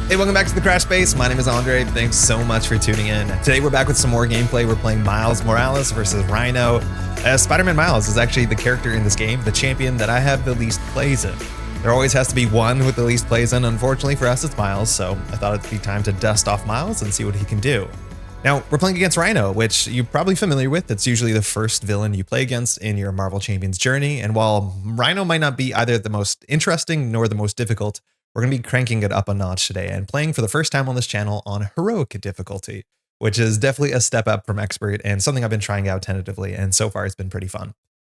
Hey, welcome back to the Crash Base. My name is Andre. Thanks so much for tuning in. Today we're back with some more gameplay. We're playing Miles Morales versus Rhino. Spider-Man Miles is actually the character in this game, the champion that I have the least plays in. There always has to be one with the least plays in. Unfortunately for us, it's Miles, so I thought it'd be time to dust off Miles and see what he can do. Now, we're playing against Rhino, which you're probably familiar with. It's usually the first villain you play against in your Marvel Champions journey. And while Rhino might not be either the most interesting nor the most difficult, we're going to be cranking it up a notch today and playing for the first time on this channel on heroic difficulty, which is definitely a step up from expert and something I've been trying out tentatively, and so far it's been pretty fun.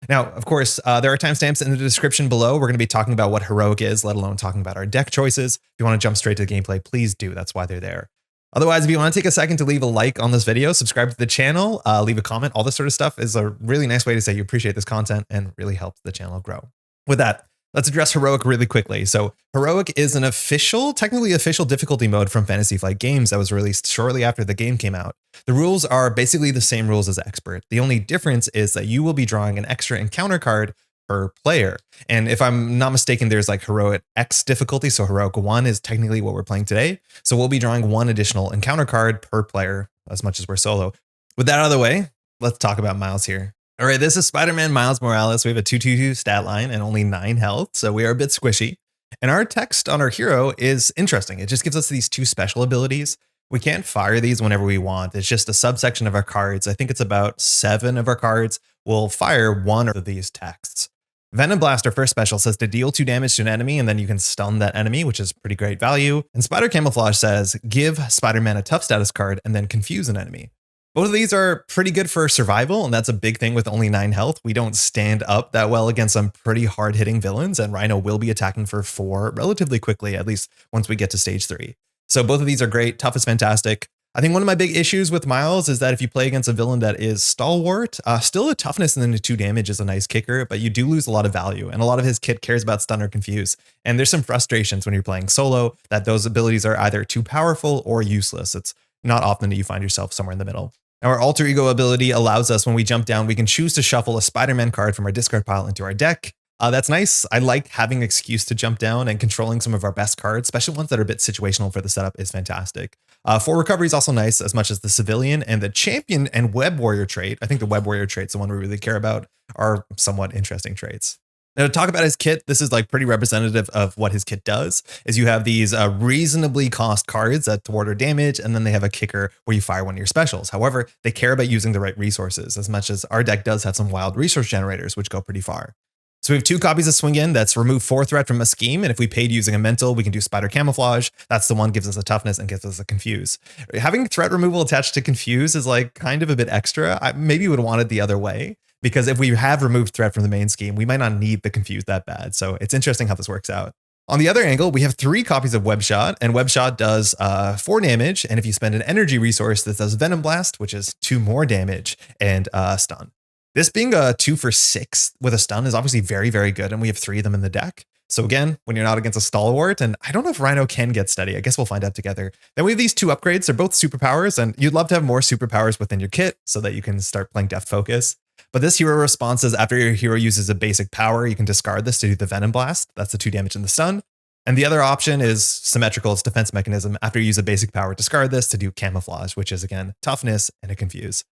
Now, of course, there are timestamps in the description below. We're going to be talking about what heroic is, let alone talking about our deck choices. If you want to jump straight to the gameplay, please do. That's why they're there. Otherwise, if you want to take a second to leave a like on this video, subscribe to the channel, leave a comment, all this sort of stuff is a really nice way to say you appreciate this content and really helps the channel grow. With that, let's address heroic really quickly. So heroic is an technically official difficulty mode from Fantasy Flight Games that was released shortly after the game came out. The rules are basically the same rules as expert. The only difference is that you will be drawing an extra encounter card per player. And if I'm not mistaken, there's like heroic X difficulty. So heroic 1 is technically what we're playing today. So we'll be drawing one additional encounter card per player as much as we're solo. With that out of the way, let's talk about Miles here. All right, this is Spider-Man Miles Morales. We have a 222 stat line and only 9 health, so we are a bit squishy. And our text on our hero is interesting. It just gives us these 2 special abilities. We can't fire these whenever we want. It's just a subsection of our cards. I think it's about 7 of our cards will fire one of these texts. Venom Blast, our first special, says to deal 2 damage to an enemy, and then you can stun that enemy, which is pretty great value. And Spider Camouflage says, give Spider-Man a tough status card and then confuse an enemy. Both of these are pretty good for survival, and that's a big thing with only 9 health. We don't stand up that well against some pretty hard-hitting villains, and Rhino will be attacking for 4 relatively quickly, at least once we get to stage 3. So both of these are great. Tough is fantastic. I think one of my big issues with Miles is that if you play against a villain that is stalwart, still a toughness and then a 2 damage is a nice kicker, but you do lose a lot of value, and a lot of his kit cares about stun or confuse. And there's some frustrations when you're playing solo that those abilities are either too powerful or useless. It's not often that you find yourself somewhere in the middle. Our alter ego ability allows us, when we jump down, we can choose to shuffle a Spider-Man card from our discard pile into our deck. That's nice. I like having an excuse to jump down, and controlling some of our best cards, especially ones that are a bit situational for the setup, is fantastic. 4 recovery is also nice, as much as the civilian and the champion and web warrior trait. I think the web warrior trait's the one we really care about, are somewhat interesting traits. Now, to talk about his kit, this is like pretty representative of what his kit does, is you have these reasonably cost cards that thwart or damage, and then they have a kicker where you fire one of your specials. However, they care about using the right resources, as much as our deck does have some wild resource generators, which go pretty far. So we have 2 copies of Swing In. That's remove 4 threat from a scheme. And if we paid using a mental, we can do Spider Camouflage. That's the one gives us a toughness and gives us a confuse. Having threat removal attached to confuse is like kind of a bit extra. I maybe would want it the other way, because if we have removed threat from the main scheme, we might not need the confuse that bad. So it's interesting how this works out. On the other angle, we have 3 copies of Web Shot, and Web Shot does 4 damage. And if you spend an energy resource, this does Venom Blast, which is 2 more damage and stun. This being a 2 for 6 with a stun is obviously very, very good, and we have 3 of them in the deck. So again, when you're not against a stalwart, and I don't know if Rhino can get steady. I guess we'll find out together. Then we have these 2 upgrades. They're both superpowers, and you'd love to have more superpowers within your kit so that you can start playing Deft Focus. But this hero response is after your hero uses a basic power, you can discard this to do the Venom Blast. That's the 2 damage and the stun. And the other option is symmetrical. It's defense mechanism. After you use a basic power, discard this to do Camouflage, which is again, toughness and a confuse.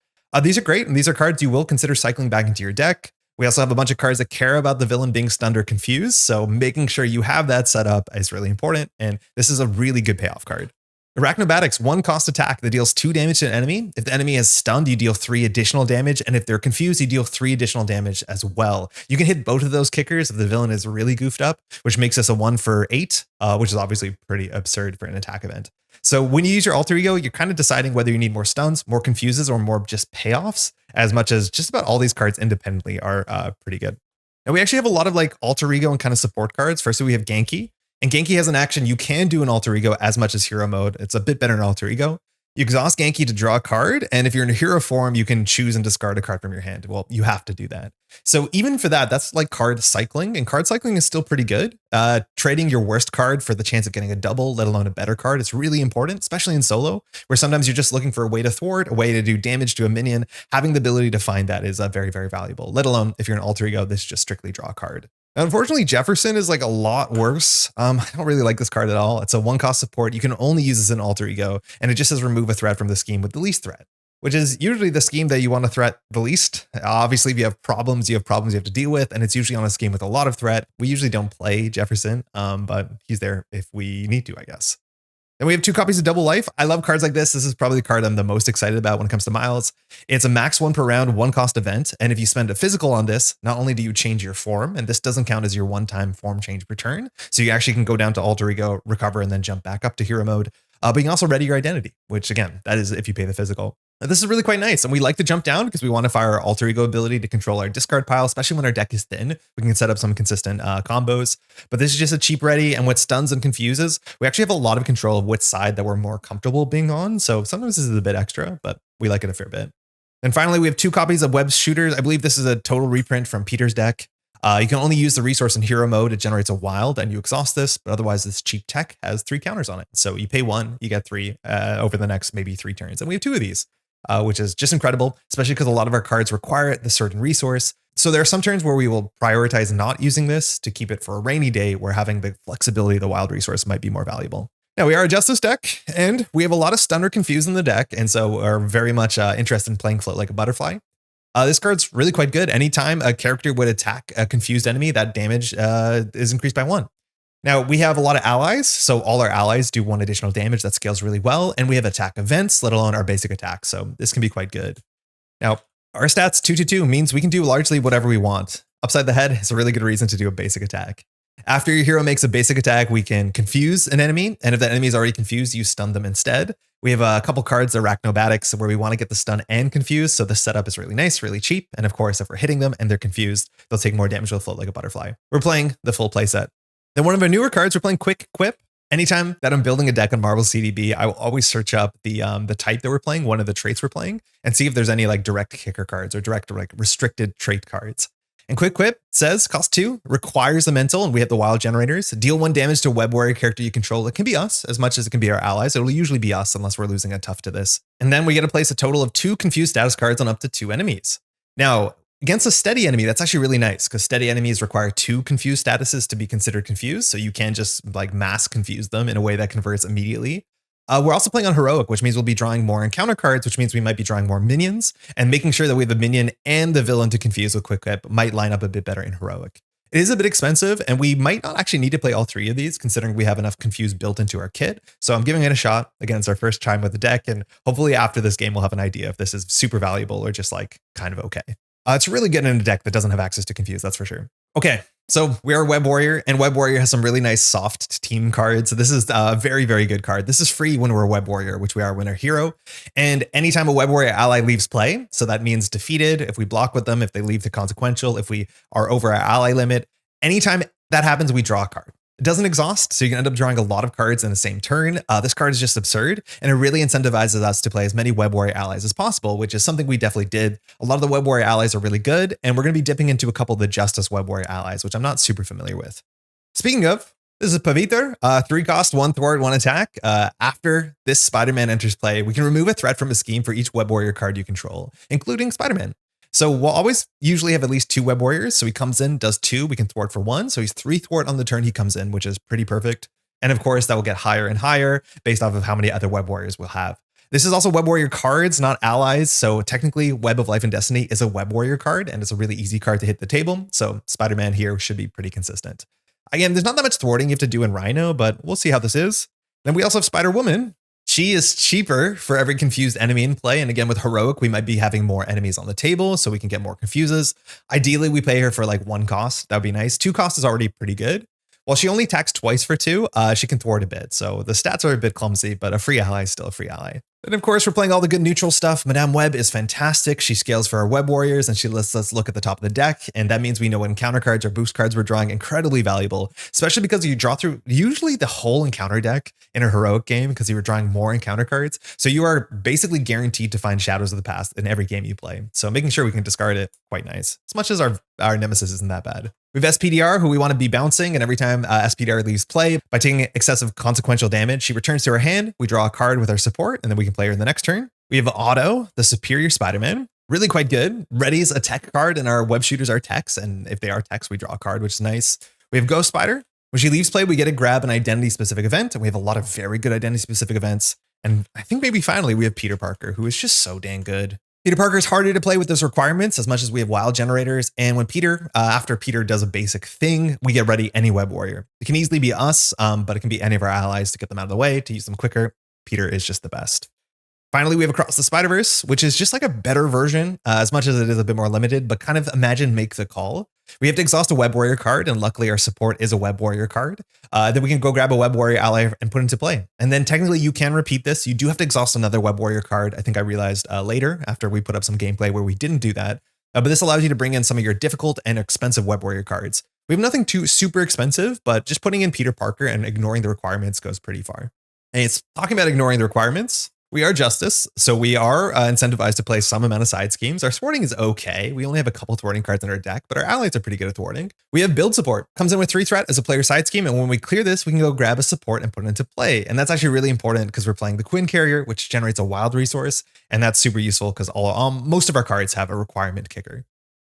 These are great, and these are cards you will consider cycling back into your deck. We also have a bunch of cards that care about the villain being stunned or confused, so making sure you have that set up is really important, and this is a really good payoff card. Arachnobatics, 1 cost attack that deals 2 damage to an enemy. If the enemy is stunned, you deal 3 additional damage, and if they're confused, you deal 3 additional damage as well. You can hit both of those kickers if the villain is really goofed up, which makes us a 1 for 8, which is obviously pretty absurd for an attack event. So when you use your alter ego, you're kind of deciding whether you need more stuns, more confuses, or more just payoffs, as much as just about all these cards independently are pretty good. Now we actually have a lot of like alter ego and kind of support cards. First, we have Genki. And Genki has an action. You can do an alter ego as much as hero mode. It's a bit better in alter ego. You exhaust Genki to draw a card, and if you're in a hero form, you can choose and discard a card from your hand. Well, you have to do that. So even for that, that's like card cycling, and card cycling is still pretty good. Trading your worst card for the chance of getting a double, let alone a better card, is really important, especially in solo, where sometimes you're just looking for a way to thwart, a way to do damage to a minion. Having the ability to find that is very, very valuable, let alone if you're an alter ego, this is just strictly draw a card. Unfortunately, Jefferson is like a lot worse. I don't really like this card at all. It's a 1-cost support. You can only use this in alter ego, and it just says remove a threat from the scheme with the least threat, which is usually the scheme that you want to threat the least. Obviously, if you have problems you have to deal with, and it's usually on a scheme with a lot of threat. We usually don't play Jefferson, but he's there if we need to, I guess. And we have 2 copies of Double Life. I love cards like this. This is probably the card I'm the most excited about when it comes to Miles. It's a max 1 per round, 1-cost event. And if you spend a physical on this, not only do you change your form, and this doesn't count as your one-time form change per turn, so you actually can go down to alter ego, recover, and then jump back up to hero mode. But you can also ready your identity, which again, that is if you pay the physical. This is really quite nice, and we like to jump down because we want to fire our alter ego ability to control our discard pile, especially when our deck is thin. We can set up some consistent combos, but this is just a cheap ready, and with stuns and confuses, we actually have a lot of control of which side that we're more comfortable being on, so sometimes this is a bit extra, but we like it a fair bit. And finally, we have 2 copies of Webb's Shooters. I believe this is a total reprint from Peter's deck. You can only use the resource in hero mode. It generates a wild and you exhaust this, but otherwise this cheap tech has 3 counters on it. So you pay 1, you get 3 over the next maybe 3 turns. And we have 2 of these, which is just incredible, especially because a lot of our cards require the certain resource. So there are some turns where we will prioritize not using this to keep it for a rainy day where having the flexibility of the wild resource might be more valuable. Now we are a Justice deck, and we have a lot of stun or confuse in the deck, and so are very much interested in playing Float Like a Butterfly. This card's really quite good. Anytime a character would attack a confused enemy, that damage is increased by 1. Now, we have a lot of allies, so all our allies do 1 additional damage. That scales really well, and we have attack events, let alone our basic attack, so this can be quite good. Now, our stats 2/2 means we can do largely whatever we want. Upside the head is a really good reason to do a basic attack. After your hero makes a basic attack, we can confuse an enemy, and if that enemy is already confused, you stun them instead. We have a couple cards, Arachnobatics, where we want to get the stun and confuse, so the setup is really nice, really cheap, and of course, if we're hitting them and they're confused, they'll take more damage with Float Like a Butterfly. We're playing the full playset. Then one of our newer cards, we're playing Quick Quip. Anytime that I'm building a deck on Marvel CDB, I will always search up the type that we're playing, one of the traits we're playing, and see if there's any like direct kicker cards or direct like restricted trait cards. And Quick Quip says cost 2, requires a mental, and we have the wild generators. Deal 1 damage to a web warrior character you control. It can be us as much as it can be our allies. It'll usually be us unless we're losing a tough to this. And then we get to place a total of 2 confused status cards on up to 2 enemies. Now, against a steady enemy, that's actually really nice because steady enemies require 2 confused statuses to be considered confused. So you can just like mass confuse them in a way that converts immediately. We're also playing on Heroic, which means we'll be drawing more encounter cards, which means we might be drawing more minions, and making sure that we have a minion and the villain to confuse with Quick Quip might line up a bit better in Heroic. It is a bit expensive, and we might not actually need to play all 3 of these, considering we have enough confuse built into our kit. So I'm giving it a shot. Again, it's our first time with the deck, and hopefully after this game, we'll have an idea if this is super valuable or just like kind of okay. It's really good in a deck that doesn't have access to confuse, that's for sure. Okay, so we are Web Warrior, and Web Warrior has some really nice soft team cards. So this is a very, very good card. This is free when we're a Web Warrior, which we are when we're hero. And anytime a Web Warrior ally leaves play, so that means defeated, if we block with them, if they leave to consequential, if we are over our ally limit, anytime that happens, we draw a card. It doesn't exhaust, so you can end up drawing a lot of cards in the same turn. This card is just absurd, and it really incentivizes us to play as many Web Warrior allies as possible, which is something we definitely did. A lot of the Web Warrior allies are really good, and we're going to be dipping into a couple of the Justice Web Warrior allies, which I'm not super familiar with. Speaking of, this is Pavitr, 3 cost, 1 thwart, 1 attack. After this Spider-Man enters play, we can remove a threat from a scheme for each Web Warrior card you control, including Spider-Man. So we'll always usually have at least 2 Web Warriors. So he comes in, does 2, we can thwart for 1. So he's 3 thwart on the turn he comes in, which is pretty perfect. And of course, that will get higher and higher based off of how many other Web Warriors we'll have. This is also Web Warrior cards, not allies. So technically, Web of Life and Destiny is a Web Warrior card, and it's a really easy card to hit the table. So Spider-Man here should be pretty consistent. Again, there's not that much thwarting you have to do in Rhino, but we'll see how this is. Then we also have Spider-Woman. She is cheaper for every confused enemy in play. And again, with Heroic, we might be having more enemies on the table, so we can get more confuses. Ideally, we pay her for like 1 cost. That would be nice. 2 cost is already pretty good. While she only attacks twice for 2, she can thwart a bit. So the stats are a bit clumsy, but a free ally is still a free ally. And of course, we're playing all the good neutral stuff. Madame Web is fantastic. She scales for our Web Warriors, and she lets us look at the top of the deck. And that means we know what encounter cards or boost cards we're drawing. Incredibly valuable, especially because you draw through usually the whole encounter deck in a Heroic game because you were drawing more encounter cards. So you are basically guaranteed to find Shadows of the Past in every game you play. So making sure we can discard it, quite nice. As much as our Nemesis isn't that bad. We have SPDR, who we want to be bouncing, and every time SPDR leaves play, by taking excessive consequential damage, she returns to her hand, we draw a card with our support, and then we can play her in the next turn. We have Otto, the superior Spider-Man. really quite good. Ready's a tech card, and our web shooters are techs. And if they are techs, we draw a card, which is nice. We have Ghost Spider. When she leaves play, we get to grab an identity-specific event, and we have a lot of very good identity-specific events. And I think maybe finally we have Peter Parker, who is just so dang good. Peter Parker is harder to play with those requirements as much as we have wild generators. And when Peter, after Peter does a basic thing, we get ready any web warrior. It can easily be us, but it can be any of our allies to get them out of the way, to use them quicker. Peter is just the best. Finally, we have Across the Spider-Verse, which is just like a better version, as much as it is a bit more limited, but kind of imagine make the call. We have to exhaust a Web Warrior card, and luckily our support is a Web Warrior card. Then we can go grab a Web Warrior ally and put into play. And then technically you can repeat this. You do have to exhaust another Web Warrior card. I think I realized later after we put up some gameplay where we didn't do that. But this allows you to bring in some of your difficult and expensive Web Warrior cards. We have nothing too super expensive, but just putting in Peter Parker and ignoring the requirements goes pretty far. And it's talking about ignoring the requirements. We are Justice, so we are incentivized to play some amount of side schemes. Our thwarting is okay. We only have a couple thwarting cards in our deck, but our allies are pretty good at thwarting. We have Build Support. Comes in with 3 threat as a player side scheme, and when we clear this, we can go grab a support and put it into play. And that's actually really important because we're playing the Quinn Carrier, which generates a wild resource, and that's super useful because most of our cards have a requirement kicker.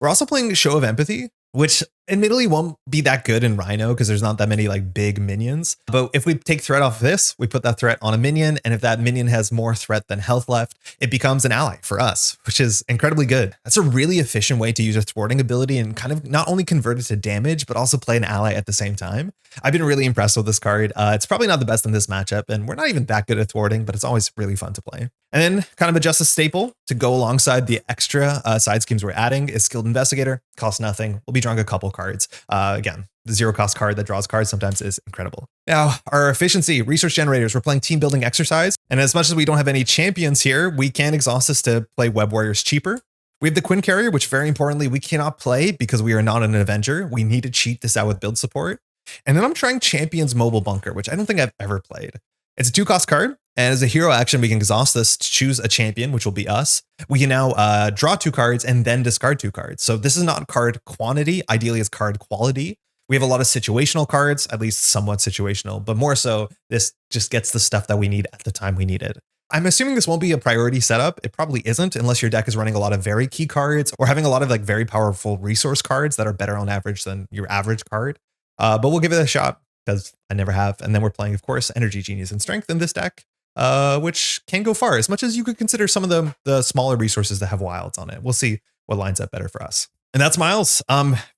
We're also playing Show of Empathy, which admittedly won't be that good in Rhino because there's not that many like big minions. But if we take threat off this, we put that threat on a minion. And if that minion has more threat than health left, it becomes an ally for us, which is incredibly good. That's a really efficient way to use a thwarting ability and kind of not only convert it to damage, but also play an ally at the same time. I've been really impressed with this card. It's probably not the best in this matchup, and we're not even that good at thwarting, but it's always really fun to play. And then kind of a Justice staple to go alongside the extra side schemes we're adding is Skilled Investigator. Costs nothing. We'll be drawing a couple cards. Again, the 0 cost card that draws cards sometimes is incredible. Now, our efficiency, resource generators, we're playing team building exercise. And as much as we don't have any champions here, we can exhaust this to play Web Warriors cheaper. We have the Quinn Carrier, which very importantly, we cannot play because we are not an Avenger. We need to cheat this out with build support. And then I'm trying Champions Mobile Bunker, which I don't think I've ever played. It's a 2 cost card. And as a hero action, we can exhaust this to choose a champion, which will be us. We can now draw 2 cards and then discard 2 cards. So this is not card quantity. Ideally, it's card quality. We have a lot of situational cards, at least somewhat situational, but more so, this just gets the stuff that we need at the time we need it. I'm assuming this won't be a priority setup. It probably isn't unless your deck is running a lot of very key cards or having a lot of like very powerful resource cards that are better on average than your average card. But we'll give it a shot because I never have. And then we're playing, of course, Energy, Genius, and Strength in this deck. Which can go far as much as you could consider some of the smaller resources that have wilds on it. We'll see what lines up better for us. And that's Miles.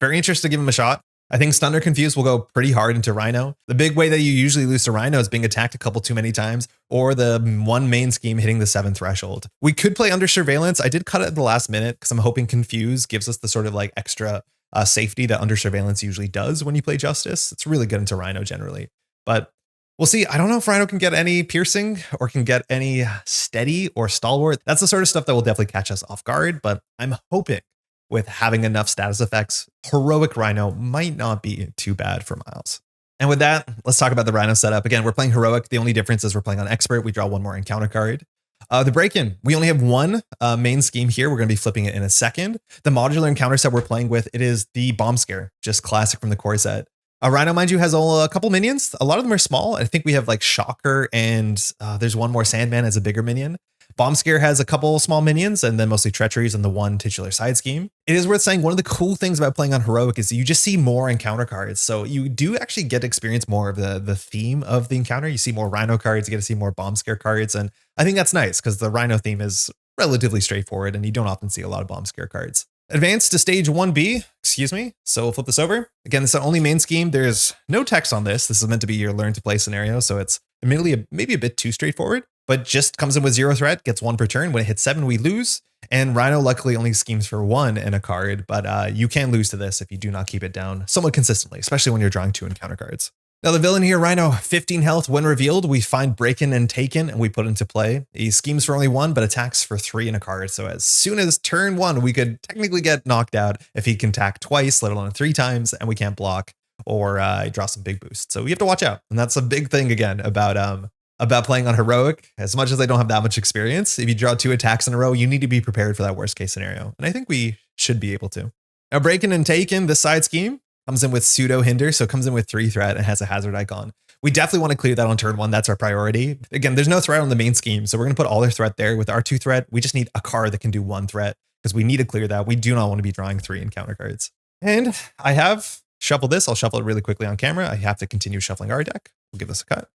Very interested to give him a shot. I think Stun or Confuse will go pretty hard into Rhino. The big way that you usually lose to Rhino is being attacked a couple too many times or the one main scheme hitting the 7th threshold. We could play Under Surveillance. I did cut it at the last minute because I'm hoping Confuse gives us the sort of like extra safety that Under Surveillance usually does when you play Justice. It's really good into Rhino generally, but we'll see. I don't know if Rhino can get any piercing or can get any steady or stalwart. That's the sort of stuff that will definitely catch us off guard, but I'm hoping with having enough status effects, Heroic Rhino might not be too bad for Miles. And with that, let's talk about the Rhino setup. Again, we're playing Heroic. The only difference is we're playing on Expert. We draw 1 more encounter card. The break-in, we only have 1 main scheme here. We're going to be flipping it in a second. The modular encounter set we're playing with, it is the Bomb Scare, just classic from the core set. Rhino, mind you, has a couple minions. A lot of them are small. I think we have like Shocker and there's 1 more Sandman as a bigger minion. Bomb Scare has a couple small minions and then mostly Treacheries and the 1 titular side scheme. It is worth saying one of the cool things about playing on Heroic is you just see more encounter cards. So you do actually get to experience more of the theme of the encounter. You see more Rhino cards, you get to see more Bomb Scare cards. And I think that's nice because the Rhino theme is relatively straightforward and you don't often see a lot of Bomb Scare cards. Advance to stage 1B, excuse me. So we'll flip this over. Again, this is the only main scheme. There's no text on this. This is meant to be your learn to play scenario. So it's admittedly maybe a bit too straightforward, but just comes in with 0 threat, gets 1 per turn. When it hits 7, we lose. And Rhino luckily only schemes for 1 in a card, but you can lose to this if you do not keep it down somewhat consistently, especially when you're drawing 2 encounter cards. Now the villain here, Rhino, 15 health. When revealed, we find Breakin' and Taken and we put into play. He schemes for only 1, but attacks for 3 in a card. So as soon as turn 1, we could technically get knocked out if he can attack twice, let alone 3 times, and we can't block or draw some big boosts. So we have to watch out. And that's a big thing again about playing on Heroic. As much as I don't have that much experience, if you draw 2 attacks in a row, you need to be prepared for that worst case scenario. And I think we should be able to. Now Breakin' and Taken, this side scheme, comes in with pseudo hinder, so it comes in with 3 threat and has a hazard icon. We definitely want to clear that on turn 1. That's our priority. Again, there's no threat on the main scheme, so we're going to put all our threat there. With our 2 threat, we just need a card that can do 1 threat because we need to clear that. We do not want to be drawing 3 encounter cards. And I have shuffled this. I'll shuffle it really quickly on camera. I have to continue shuffling our deck. We'll give this a cut.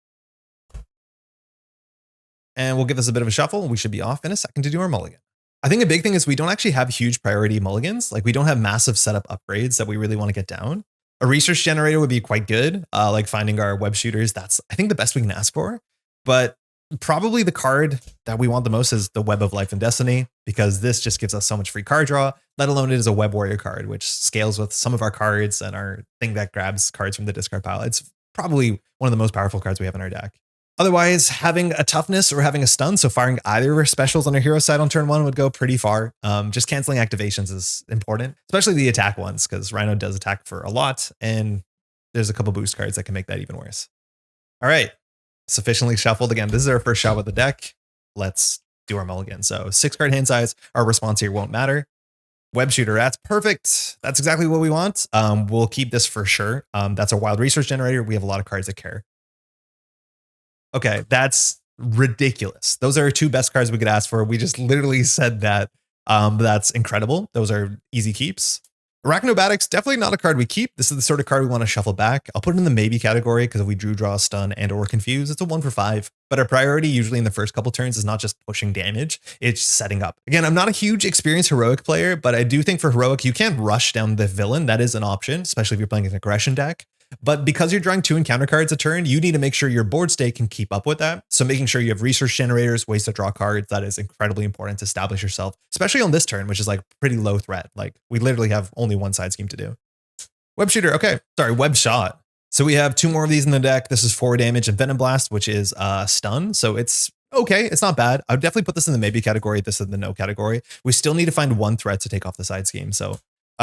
And we'll give this a bit of a shuffle. We should be off in a second to do our mulligan. I think a big thing is we don't actually have huge priority mulligans. Like we don't have massive setup upgrades that we really want to get down. A research generator would be quite good. Like finding our web shooters. That's, I think, the best we can ask for. But probably the card that we want the most is the Web of Life and Destiny, because this just gives us so much free card draw, let alone it is a Web Warrior card, which scales with some of our cards and our thing that grabs cards from the discard pile. It's probably one of the most powerful cards we have in our deck. Otherwise, having a toughness or having a stun, so firing either of our specials on our hero side on turn 1 would go pretty far. Just canceling activations is important, especially the attack ones, because Rhino does attack for a lot, and there's a couple boost cards that can make that even worse. All right, sufficiently shuffled. Again, this is our first shot with the deck. Let's do our mulligan. So 6 card hand size. Our response here won't matter. Web shooter, that's perfect. That's exactly what we want. We'll keep this for sure. That's a wild resource generator. We have a lot of cards that care. Okay, that's ridiculous. Those are 2 best cards we could ask for. We just literally said that. That's incredible. Those are easy keeps. Arachnobatics, definitely not a card we keep. This is the sort of card we want to shuffle back. I'll put it in the maybe category because if we drew, draw, stun, and or confuse, it's a 1 for 5. But our priority usually in the first couple turns is not just pushing damage, it's setting up. Again, I'm not a huge experienced heroic player, but I do think for heroic, you can't rush down the villain. That is an option, especially if you're playing an aggression deck. But because you're drawing 2 encounter cards a turn, you need to make sure your board state can keep up with that. So making sure you have resource generators, ways to draw cards, that is incredibly important to establish yourself, especially on this turn, which is like pretty low threat. Like we literally have only one side scheme to do. Web shooter. Okay. Sorry. Web shot. So we have 2 more of these in the deck. This is 4 damage and Venom Blast, which is stun. So it's okay. It's not bad. I would definitely put this in the maybe category. This is the no category. We still need to find 1 threat to take off the side scheme. So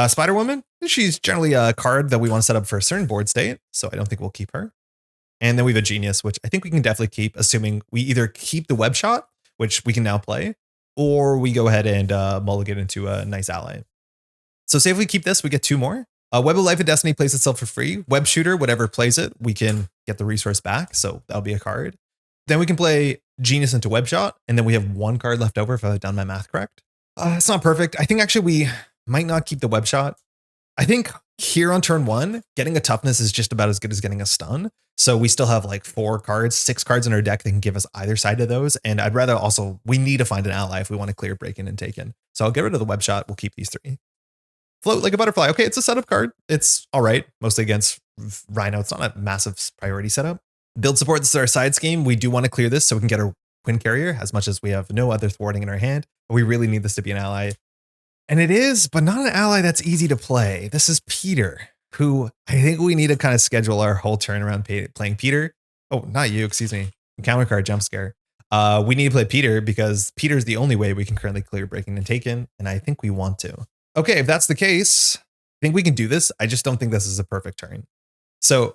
Spider Woman, she's generally a card that we want to set up for a certain board state, so I don't think we'll keep her. And then we have a Genius, which I think we can definitely keep, assuming we either keep the Web Shot, which we can now play, or we go ahead and mulligan into a nice ally. So say if we keep this, we get 2 more. Web of Life and Destiny plays itself for free. Web Shooter, whatever plays it, we can get the resource back, so that'll be a card. Then we can play Genius into Web Shot, and then we have 1 card left over if I've done my math correct. It's not perfect. I think actually we might not keep the Web Shot. I think here on turn 1, getting a toughness is just about as good as getting a stun. So we still have like 4 cards, 6 cards in our deck that can give us either side of those. And I'd rather also, we need to find an ally if we want to clear break-in and take in. So I'll get rid of the Web Shot. We'll keep these 3. Float like a butterfly. Okay, it's a setup card. It's all right, mostly against Rhino. It's not a massive priority setup. Build support, this is our side scheme. We do want to clear this so we can get our Quinn Carrier as much as we have no other thwarting in our hand. But we really need this to be an ally. And it is, but not an ally that's easy to play. This is Peter, who I think we need to kind of schedule our whole turn around playing Peter. Oh, not you, excuse me. Encounter card jump scare. We need to play Peter because Peter's the only way we can currently clear breaking and taken. And I think we want to. Okay, if that's the case, I think we can do this. I just don't think this is a perfect turn. So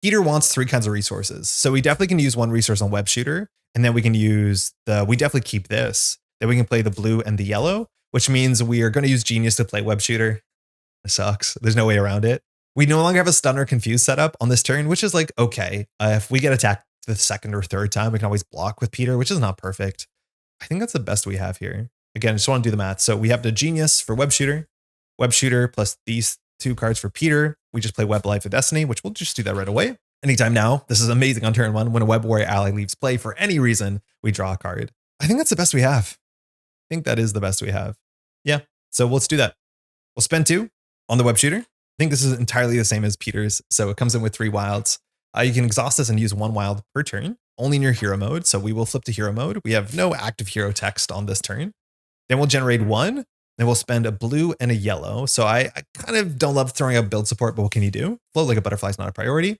Peter wants 3 kinds of resources. So we definitely can use 1 resource on Web Shooter. And then we can use we definitely keep this. Then we can play the blue and the yellow, which means we are going to use Genius to play Web Shooter. It sucks. There's no way around it. We no longer have a stun or confuse setup on this turn, which is like, okay, if we get attacked the 2nd or 3rd time, we can always block with Peter, which is not perfect. I think that's the best we have here. Again, I just want to do the math. So we have the Genius for Web Shooter plus these 2 cards for Peter. We just play Web Life of Destiny, which we'll just do that right away. Anytime now. This is amazing on turn 1. When a Web Warrior ally leaves play for any reason, we draw a card. I think that's the best we have. I think that is the best we have. Yeah, so let's do that. We'll spend 2 on the Web Shooter. I think this is entirely the same as Peter's. So it comes in with 3 wilds. You can exhaust this and use 1 wild per turn, only in your hero mode. So we will flip to hero mode. We have no active hero text on this turn. Then we'll generate 1. Then we'll spend a blue and a yellow. So I kind of don't love throwing out build support, but what can you do? Float like a butterfly is not a priority.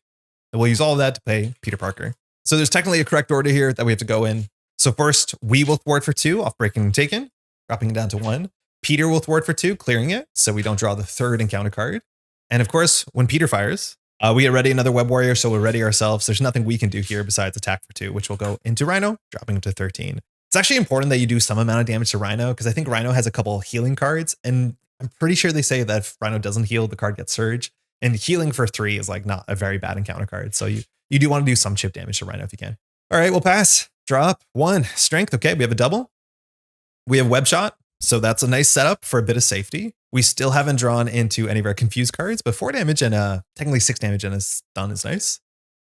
And we'll use all of that to pay Peter Parker. So there's technically a correct order here that we have to go in. So first, we will thwart for 2 off breaking and taken, dropping it down to 1. Peter will thwart for 2, clearing it, so we don't draw the 3rd encounter card. And of course, when Peter fires, we get ready another Web Warrior, so we're ready ourselves. There's nothing we can do here besides attack for 2, which will go into Rhino, dropping him to 13. It's actually important that you do some amount of damage to Rhino, because I think Rhino has a couple healing cards, and I'm pretty sure they say that if Rhino doesn't heal, the card gets Surge. And healing for 3 is like not a very bad encounter card, so you do want to do some chip damage to Rhino if you can. All right, we'll pass. Drop 1. Strength, okay, we have a double. We have Web Shot. So that's a nice setup for a bit of safety. We still haven't drawn into any of our confused cards, but 4 damage and technically 6 damage and a stun is nice.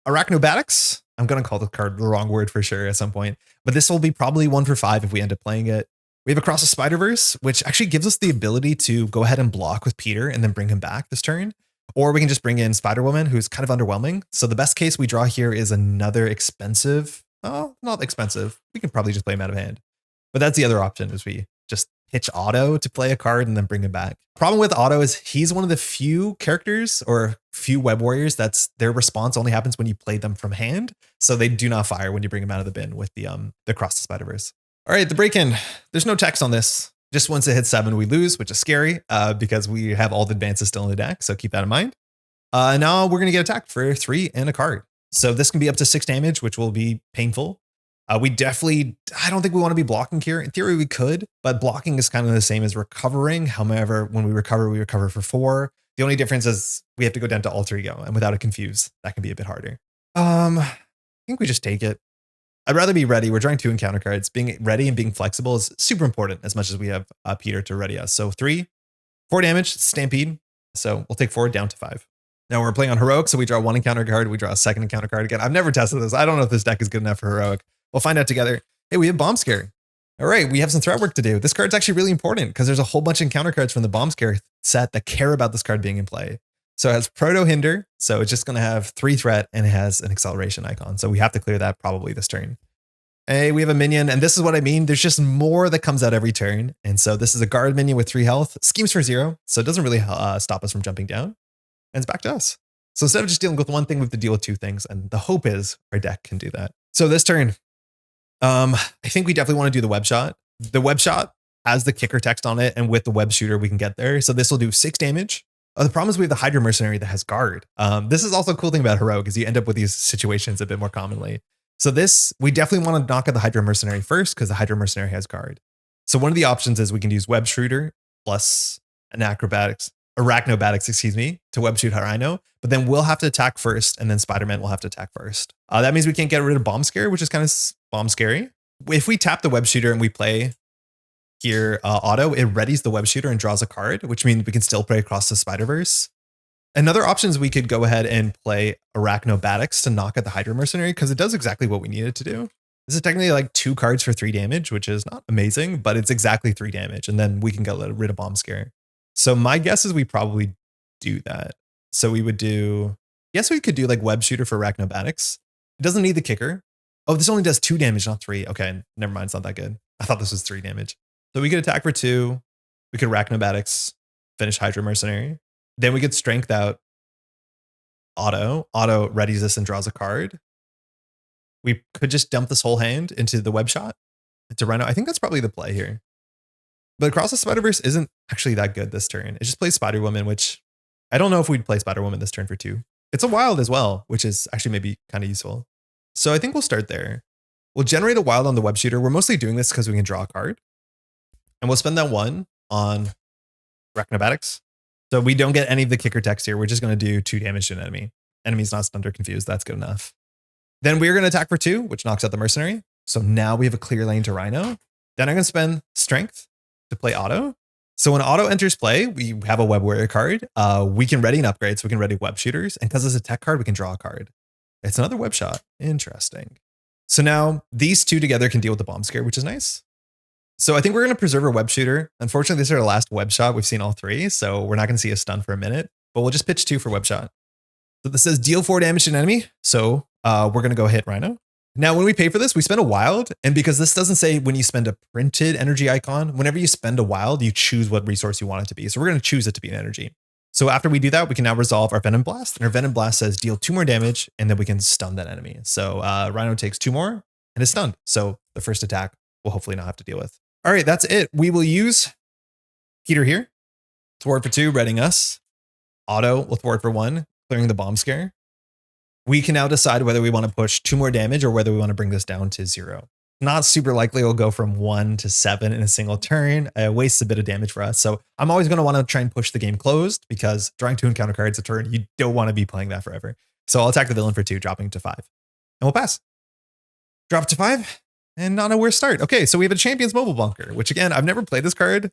Arachnobatics. I'm going to call the card the wrong word for sure at some point, but this will be probably 1 for 5 if we end up playing it. We have Across the Spider-Verse, which actually gives us the ability to go ahead and block with Peter and then bring him back this turn. Or we can just bring in Spider-Woman, who's kind of underwhelming. So the best case we draw here is another expensive. Oh, not expensive. We can probably just play him out of hand. But that's the other option, is we just pitch Otto to play a card and then bring him back. Problem with Otto is he's one of the few characters or few web warriors that's their response only happens when you play them from hand. So they do not fire when you bring them out of the bin with the Across the Spider-Verse. All right, the break-in. There's no text on this. Just once it hits 7, we lose, which is scary because we have all the advances still in the deck. So keep that in mind. Now we're going to get attacked for 3 and a card. So this can be up to 6 damage, which will be painful. I don't think we want to be blocking here. In theory, we could, but blocking is kind of the same as recovering. However, when we recover for 4. The only difference is we have to go down to alter ego, and without a confuse, that can be a bit harder. I think we just take it. I'd rather be ready. We're drawing 2 encounter cards. Being ready and being flexible is super important as much as we have Peter to ready us. So 3, 4 damage, Stampede. So we'll take 4 down to 5. Now we're playing on Heroic, so we draw 1 encounter card. We draw a 2nd encounter card again. I've never tested this. I don't know if this deck is good enough for Heroic. We'll find out together. Hey, we have Bomb Scare. All right, we have some threat work to do. This card's actually really important because there's a whole bunch of encounter cards from the Bomb Scare set that care about this card being in play. So it has Proto Hinder, so it's just going to have 3 threat and it has an acceleration icon. So we have to clear that probably this turn. Hey, we have a minion, and this is what I mean. There's just more that comes out every turn. And so this is a guard minion with 3 health, schemes for 0. So it doesn't really stop us from jumping down. And it's back to us. So instead of just dealing with one thing, we have to deal with 2 things. And the hope is our deck can do that. So this turn, I think we definitely want to do the web shot. The web shot has the kicker text on it, and with the web shooter, we can get there. So this will do 6 damage. The problem is we have the Hydra Mercenary that has guard. This is also a cool thing about Heroic is you end up with these situations a bit more commonly. So this, we definitely want to knock out the Hydra Mercenary first because the Hydra Mercenary has guard. So one of the options is we can use Web Shooter plus an Arachnobatics, to web shoot Rhino, but then we'll have to attack first, and then Spider-Man will have to attack first. That means we can't get rid of Bomb Scare, which is kind of bomb scary. If we tap the web shooter and we play here Auto, it readies the web shooter and draws a card, which means we can still play Across the Spider-Verse. Another option is we could go ahead and play Arachnobatics to knock out the Hydra Mercenary because it does exactly what we need it to do. This is technically like 2 cards for 3 damage, which is not amazing, but it's exactly 3 damage, and then we can get rid of Bomb Scare. So my guess is we probably do that. So we would do, yes, we could do like Web Shooter for Arachnobatics. It doesn't need the kicker. Oh, this only does 2 damage, not 3. Okay, never mind, it's not that good. I thought this was 3 damage. So we could attack for 2. We could Arachnobatics, finish Hydra Mercenary. Then we could strength out Auto. Auto readies this and draws a card. We could just dump this whole hand into the web shot into Rhino. I think that's probably the play here. But Across the Spider-Verse isn't actually that good this turn. It just plays Spider-Woman, which I don't know if we'd play Spider-Woman this turn for 2. It's a wild as well, which is actually maybe kind of useful. So I think we'll start there. We'll generate a wild on the web shooter. We're mostly doing this because we can draw a card. And we'll spend that 1 on Arachnobatics. So we don't get any of the kicker text here. We're just going to do 2 damage to an enemy. Enemy's not stunned or confused. That's good enough. Then we're going to attack for 2, which knocks out the Mercenary. So now we have a clear lane to Rhino. Then I'm going to spend Strength to play Auto. So when Auto enters play, we have a Web Warrior card. We can ready an upgrade, so we can ready Web Shooters. And because it's a tech card, we can draw a card. It's another Web Shot. Interesting. So now these 2 together can deal with the Bomb Scare, which is nice. So I think we're going to preserve our Web Shooter. Unfortunately, this is our last Web Shot. We've seen all 3, so we're not going to see a stun for a minute. But we'll just pitch 2 for Web Shot. So this says deal 4 damage to an enemy. So we're going to go hit Rhino. Now, when we pay for this, we spend a wild. And because this doesn't say when you spend a printed energy icon, whenever you spend a wild, you choose what resource you want it to be. So we're going to choose it to be an energy. So after we do that, we can now resolve our Venom Blast. And our Venom Blast says deal 2 more damage, and then we can stun that enemy. So Rhino takes 2 more and is stunned. So the first attack we'll hopefully not have to deal with. All right, that's it. We will use Peter here. Thwart for 2, readying us. Auto will thwart for 1, clearing the Bomb Scare. We can now decide whether we want to push 2 more damage or whether we want to bring this down to 0. Not super likely it'll go from 1 to 7 in a single turn. It wastes a bit of damage for us. So I'm always going to want to try and push the game closed because drawing 2 encounter cards a turn, you don't want to be playing that forever. So I'll attack the villain for 2, dropping to 5. And we'll pass. Drop to 5. And not a worse start. Okay, so we have a Champions Mobile Bunker, which again, I've never played this card.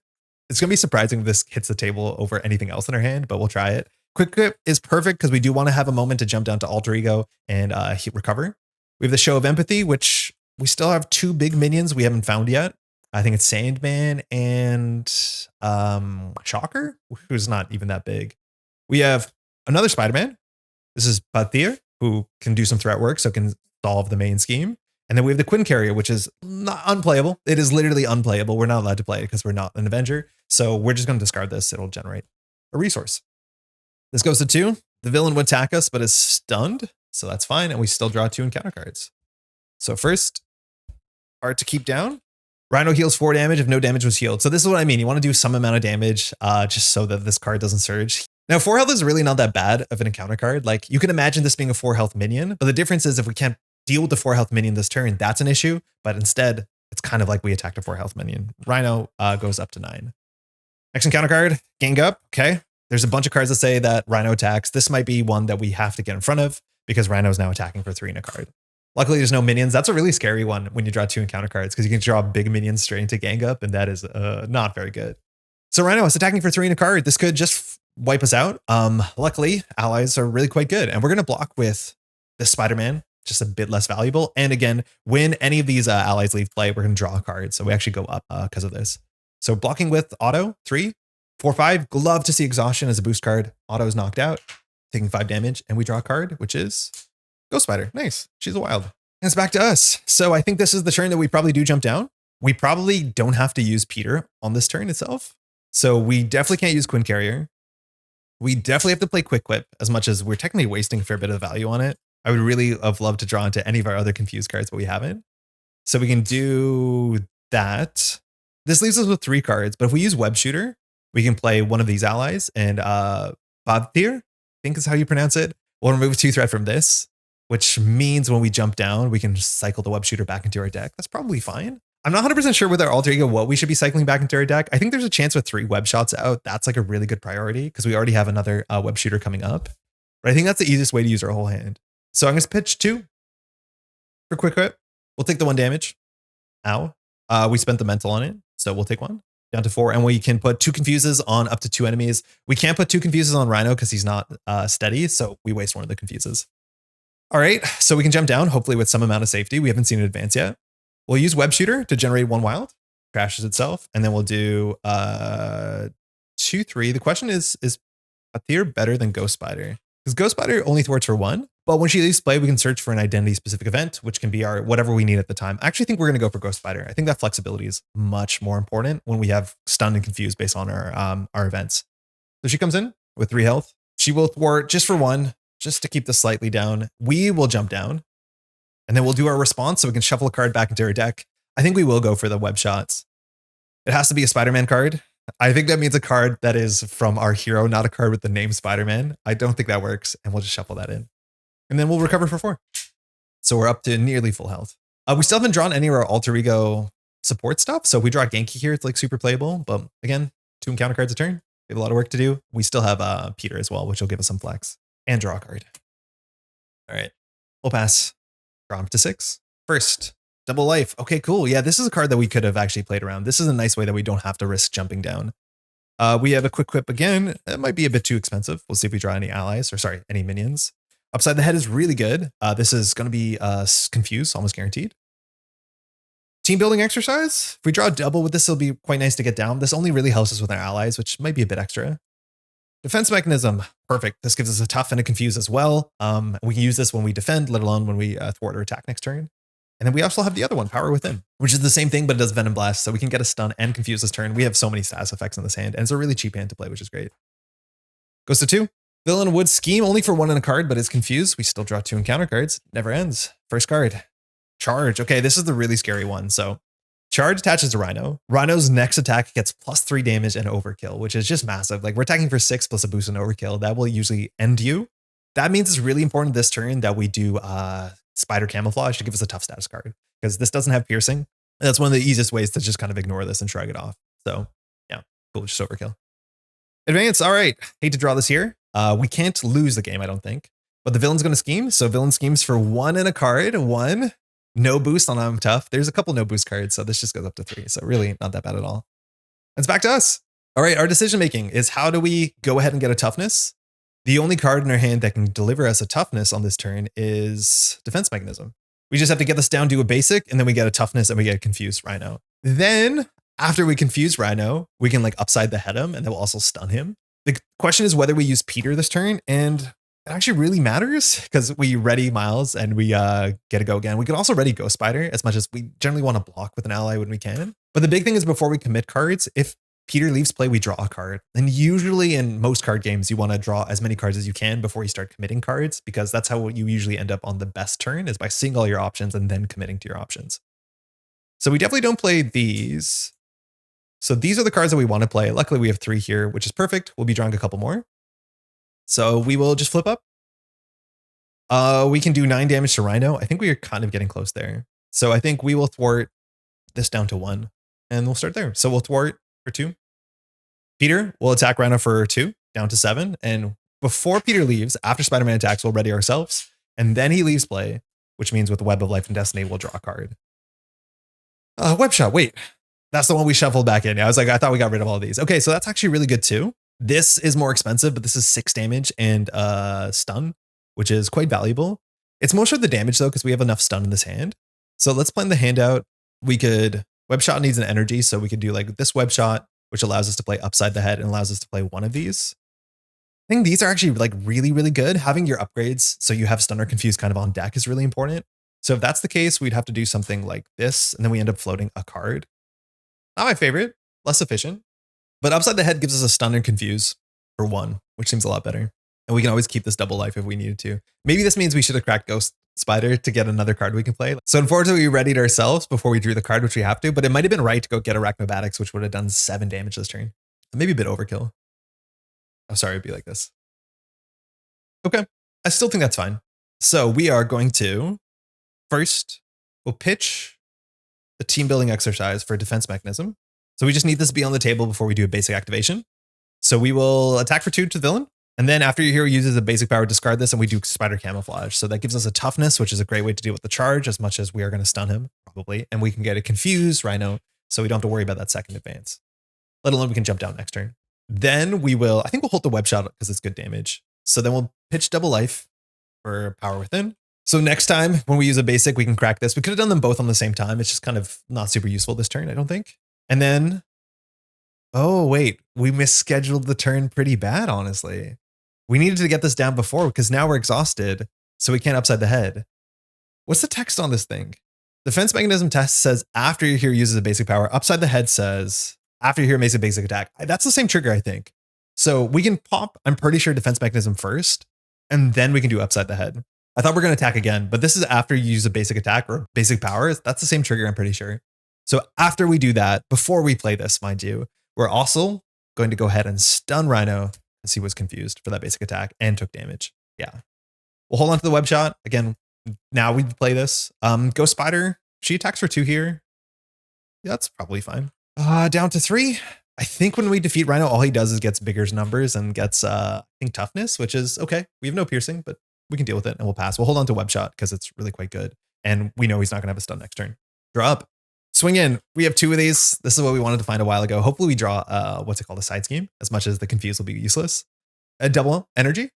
It's going to be surprising if this hits the table over anything else in our hand, but we'll try it. Quick Grip is perfect because we do want to have a moment to jump down to Alter Ego and recover. We have the Show of Empathy, which we still have 2 big minions we haven't found yet. I think it's Sandman and Shocker, who's not even that big. We have another Spider-Man. This is Pathir, who can do some threat work, so can solve the main scheme. And then we have the Quinn Carrier, which is not unplayable. It is literally unplayable. We're not allowed to play it because we're not an Avenger. So we're just going to discard this. It'll generate a resource. This goes to 2. The villain would attack us, but is stunned. So that's fine. And we still draw 2 encounter cards. So first, art to keep down. Rhino heals 4 damage if no damage was healed. So this is what I mean. You want to do some amount of damage just so that this card doesn't surge. Now, 4 health is really not that bad of an encounter card. Like, you can imagine this being a 4 health minion, but the difference is if we can't deal with the 4 health minion this turn, that's an issue. But instead, it's kind of like we attacked a 4 health minion. Rhino goes up to 9. Next encounter card, Gang Up. Okay. There's a bunch of cards that say that Rhino attacks. This might be one that we have to get in front of because Rhino is now attacking for 3 in a card. Luckily, there's no minions. That's a really scary one when you draw 2 encounter cards because you can draw big minions straight into Gang Up, and that is not very good. So Rhino is attacking for 3 in a card. This could just wipe us out. Luckily, allies are really quite good, and we're going to block with this Spider-Man, just a bit less valuable. And again, when any of these allies leave play, we're going to draw a card. So we actually go up because of this. So blocking with Auto, 3, 4, 5. Love to see Exhaustion as a boost card. Auto is knocked out, taking 5 damage, and we draw a card, which is Ghost Spider. Nice. She's a wild. And it's back to us. So I think this is the turn that we probably do jump down. We probably don't have to use Peter on this turn itself. So we definitely can't use Quinn Carrier. We definitely have to play Quick Whip as much as we're technically wasting a fair bit of value on it. I would really have loved to draw into any of our other confused cards, but we haven't. So we can do that. This leaves us with 3 cards, but if we use Web Shooter, we can play one of these allies and Pathir, I think is how you pronounce it. We'll remove 2 threat from this, which means when we jump down, we can cycle the Web Shooter back into our deck. That's probably fine. I'm not 100% sure with our Alter Ego what we should be cycling back into our deck. I think there's a chance with 3 web shots out. That's like a really good priority because we already have another Web Shooter coming up. But I think that's the easiest way to use our whole hand. So I'm going to pitch 2 for Quick Whip. We'll take the 1 damage. Ow. We spent the mental on it, so we'll take 1. Down to 4, and we can put 2 confuses on up to 2 enemies. We can't put 2 confuses on Rhino because he's not steady, so we waste 1 of the confuses. All right, so we can jump down, hopefully with some amount of safety. We haven't seen it advance yet. We'll use Web Shooter to generate 1 wild, crashes itself, and then we'll do 2, 3. The question is Pathir better than Ghost Spider? Because Ghost Spider only thwarts for 1, but when she leaves play, we can search for an identity-specific event, which can be our whatever we need at the time. I actually think we're going to go for Ghost Spider. I think that flexibility is much more important when we have stunned and confused based on our events. So she comes in with 3 health. She will thwart just for 1, just to keep this slightly down. We will jump down, and then we'll do our response so we can shuffle a card back into our deck. I think we will go for the web shots. It has to be a Spider-Man card. I think that means a card that is from our hero, not a card with the name Spider-Man. I don't think that works, and we'll just shuffle that in. And then we'll recover for 4. So we're up to nearly full health. We still haven't drawn any of our Alter Ego support stuff. So if we draw Genki here, it's like super playable. But again, 2 encounter cards a turn. We have a lot of work to do. We still have Peter as well, which will give us some flex. And draw a card. All right. We'll pass. Draw to 6. First, Double Life. Okay, cool. Yeah, this is a card that we could have actually played around. This is a nice way that we don't have to risk jumping down. We have a Quick Whip again. It might be a bit too expensive. We'll see if we draw any allies, or sorry, any minions. Upside the Head is really good. This is going to be confused, almost guaranteed. Team building exercise. If we draw a double with this, it'll be quite nice to get down. This only really helps us with our allies, which might be a bit extra. Defense mechanism. Perfect. This gives us a tough and a confuse as well. We can use this when we defend, let alone when we thwart or attack next turn. And then we also have the other one, Power Within, which is the same thing, but it does Venom Blast. So we can get a stun and confuse this turn. We have so many status effects in this hand, and it's a really cheap hand to play, which is great. Goes to 2. Villain would scheme only for 1 in a card, but is confused. We still draw 2 encounter cards. Never ends. First card. Charge. Okay, this is the really scary one. So Charge attaches to Rhino. Rhino's next attack gets +3 damage and overkill, which is just massive. Like, we're attacking for 6 plus a boost and overkill. That will usually end you. That means it's really important this turn that we do Spider Camouflage to give us a tough status card, because this doesn't have piercing. And that's one of the easiest ways to just kind of ignore this and shrug it off. So yeah, cool, just overkill. Advance. All right. Hate to draw this here. We can't lose the game, I don't think. But the villain's going to scheme. So villain schemes for 1 in a card. 1. No boost on I'm tough. There's a couple no boost cards, so this just goes up to 3. So really not that bad at all. It's back to us. All right, our decision making is how do we go ahead and get a toughness? The only card in our hand that can deliver us a toughness on this turn is Defense Mechanism. We just have to get this down to a basic, and then we get a toughness, and we get a confused Rhino. Then, after we confuse Rhino, we can like upside the head him, and then we'll also stun him. The question is whether we use Peter this turn, and it actually really matters because we ready Miles and we get to go again. We can also ready Ghost Spider as much as we generally want to block with an ally when we can. But the big thing is before we commit cards, if Peter leaves play, we draw a card. And usually in most card games, you want to draw as many cards as you can before you start committing cards, because that's how you usually end up on the best turn, is by seeing all your options and then committing to your options. So we definitely don't play these. So these are the cards that we want to play. Luckily, we have 3 here, which is perfect. We'll be drawing a couple more. So we will just flip up. We can do 9 damage to Rhino. I think we are kind of getting close there. So I think we will thwart this down to 1, and we'll start there. So we'll thwart for 2. Peter will attack Rhino for 2, down to 7. And before Peter leaves, after Spider-Man attacks, we'll ready ourselves. And then he leaves play, which means with the Web of Life and Destiny, we'll draw a card. Web Shot, wait. That's the one we shuffled back in. I thought we got rid of all these. Okay, so that's actually really good too. This is more expensive, but this is 6 damage and stun, which is quite valuable. It's more for the damage though, because we have enough stun in this hand. So let's plan the hand out. We could, Web Shot needs an energy, so we could do like this Web Shot, which allows us to play upside the head and allows us to play one of these. I think these are actually like really, really good. Having your upgrades so you have stun or confuse kind of on deck is really important. So if that's the case, we'd have to do something like this, and then we end up floating a card. Not my favorite, less efficient, but upside the head gives us a stun and confuse for 1, which seems a lot better. And we can always keep this double life if we needed to. Maybe this means we should have cracked Ghost Spider to get another card we can play. So unfortunately, we readied ourselves before we drew the card, which we have to, but it might have been right to go get Arachnobatics, which would have done 7 damage this turn. Maybe a bit overkill. Oh, sorry, it'd be like this. Okay, I still think that's fine. So we are going to, first, we'll pitch the team building exercise for Defense Mechanism. So we just need this to be on the table before we do a basic activation. So we will attack for 2 to the villain. And then after your hero uses a basic power, discard this, and we do Spider Camouflage. So that gives us a toughness, which is a great way to deal with the charge, as much as we are going to stun him, probably. And we can get a confused Rhino, so we don't have to worry about that second advance. Let alone we can jump down next turn. Then we will, I think we'll hold the Web Shot because it's good damage. So then we'll pitch double life for Power Within. So next time when we use a basic, we can crack this. We could have done them both on the same time. It's just kind of not super useful this turn, I don't think. And then, oh wait, we misscheduled the turn pretty bad, honestly. We needed to get this down before because now we're exhausted, so we can't upside the head. What's the text on this thing? Defense Mechanism test says after your hero uses a basic power. Upside the head says after your hero makes a basic attack. That's the same trigger, I think. So we can pop, I'm pretty sure, Defense Mechanism first, and then we can do upside the head. I thought we are going to attack again, but this is after you use a basic attack or basic power. That's the same trigger, I'm pretty sure. So after we do that, before we play this, mind you, we're also going to go ahead and stun Rhino as he was confused for that basic attack and took damage. Yeah. We'll hold on to the Web Shot. Again, now we play this. Ghost Spider, she attacks for 2 here. Yeah, that's probably fine. Down to 3. I think when we defeat Rhino, all he does is gets bigger numbers and gets, I think, toughness, which is okay. We have no piercing, but we can deal with it and we'll pass. We'll hold on to Web Shot because it's really quite good. And we know he's not going to have a stun next turn. Draw up. Swing in. We have 2 of these. This is what we wanted to find a while ago. Hopefully we draw, what's it called? A side scheme, as much as the confuse will be useless. A double energy.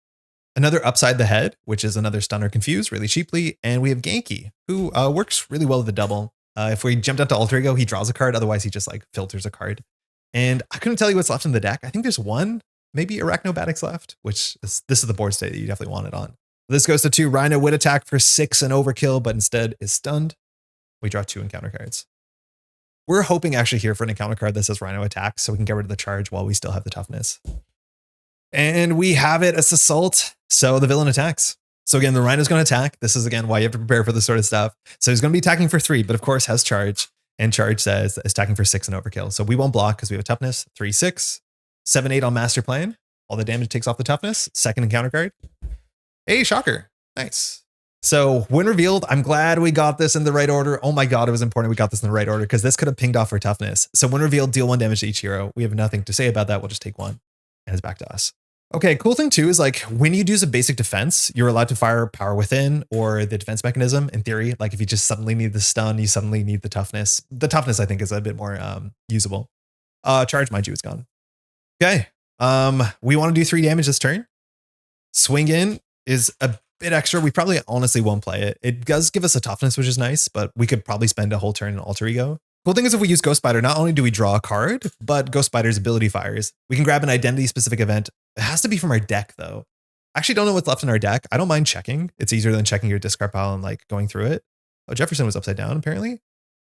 Another upside the head, which is another stun or confuse really cheaply. And we have Genki, who works really well with the double. If we jump down to Alter Ego, he draws a card. Otherwise, he just like filters a card. And I couldn't tell you what's left in the deck. I think there's 1, maybe Arachnobatics left, which is, this is the board state that you definitely want it on. This goes to 2. Rhino would attack for 6 and overkill, but instead is stunned. We draw 2 encounter cards. We're hoping actually here for an encounter card that says Rhino attacks, so we can get rid of the charge while we still have the toughness. And we have it as assault, so the villain attacks. So again, the Rhino's going to attack. This is again why you have to prepare for this sort of stuff. So he's going to be attacking for 3, but of course has charge. And charge says is attacking for 6 and overkill. So we won't block because we have a toughness. 3, 6, 7, 8 on Master Plan. All the damage takes off the toughness. Second encounter card. Hey, shocker. Nice. So when revealed, I'm glad we got this in the right order. Oh my God, it was important we got this in the right order because this could have pinged off for toughness. So when revealed, deal 1 damage to each hero. We have nothing to say about that. We'll just take 1 and it's back to us. Okay, cool thing too is like when you do some basic defense, you're allowed to fire power within or the defense mechanism in theory. Like if you just suddenly need the stun, you suddenly need the toughness. The toughness I think is a bit more usable. Charge, mind you, is gone. Okay. We want to do 3 damage this turn. Swing in is a bit extra. We probably honestly won't play it. It does give us a toughness, which is nice, but we could probably spend a whole turn in alter ego. Cool thing is if we use Ghost Spider, not only do we draw a card, but Ghost Spider's ability fires. We can grab an identity specific event. It has to be from our deck though. I actually don't know what's left in our deck. I don't mind checking. It's easier than checking your discard pile and like going through it. Oh, Jefferson was upside down apparently.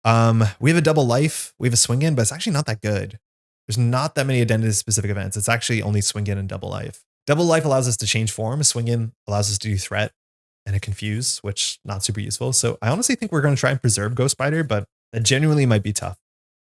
We have a double life. We have a swing in, but it's actually not that good. There's not that many identity specific events. It's actually only swing in and double life. Double life allows us to change form. Swing in allows us to do threat and a confuse, which not super useful. So I honestly think we're going to try and preserve Ghost Spider, but that genuinely might be tough.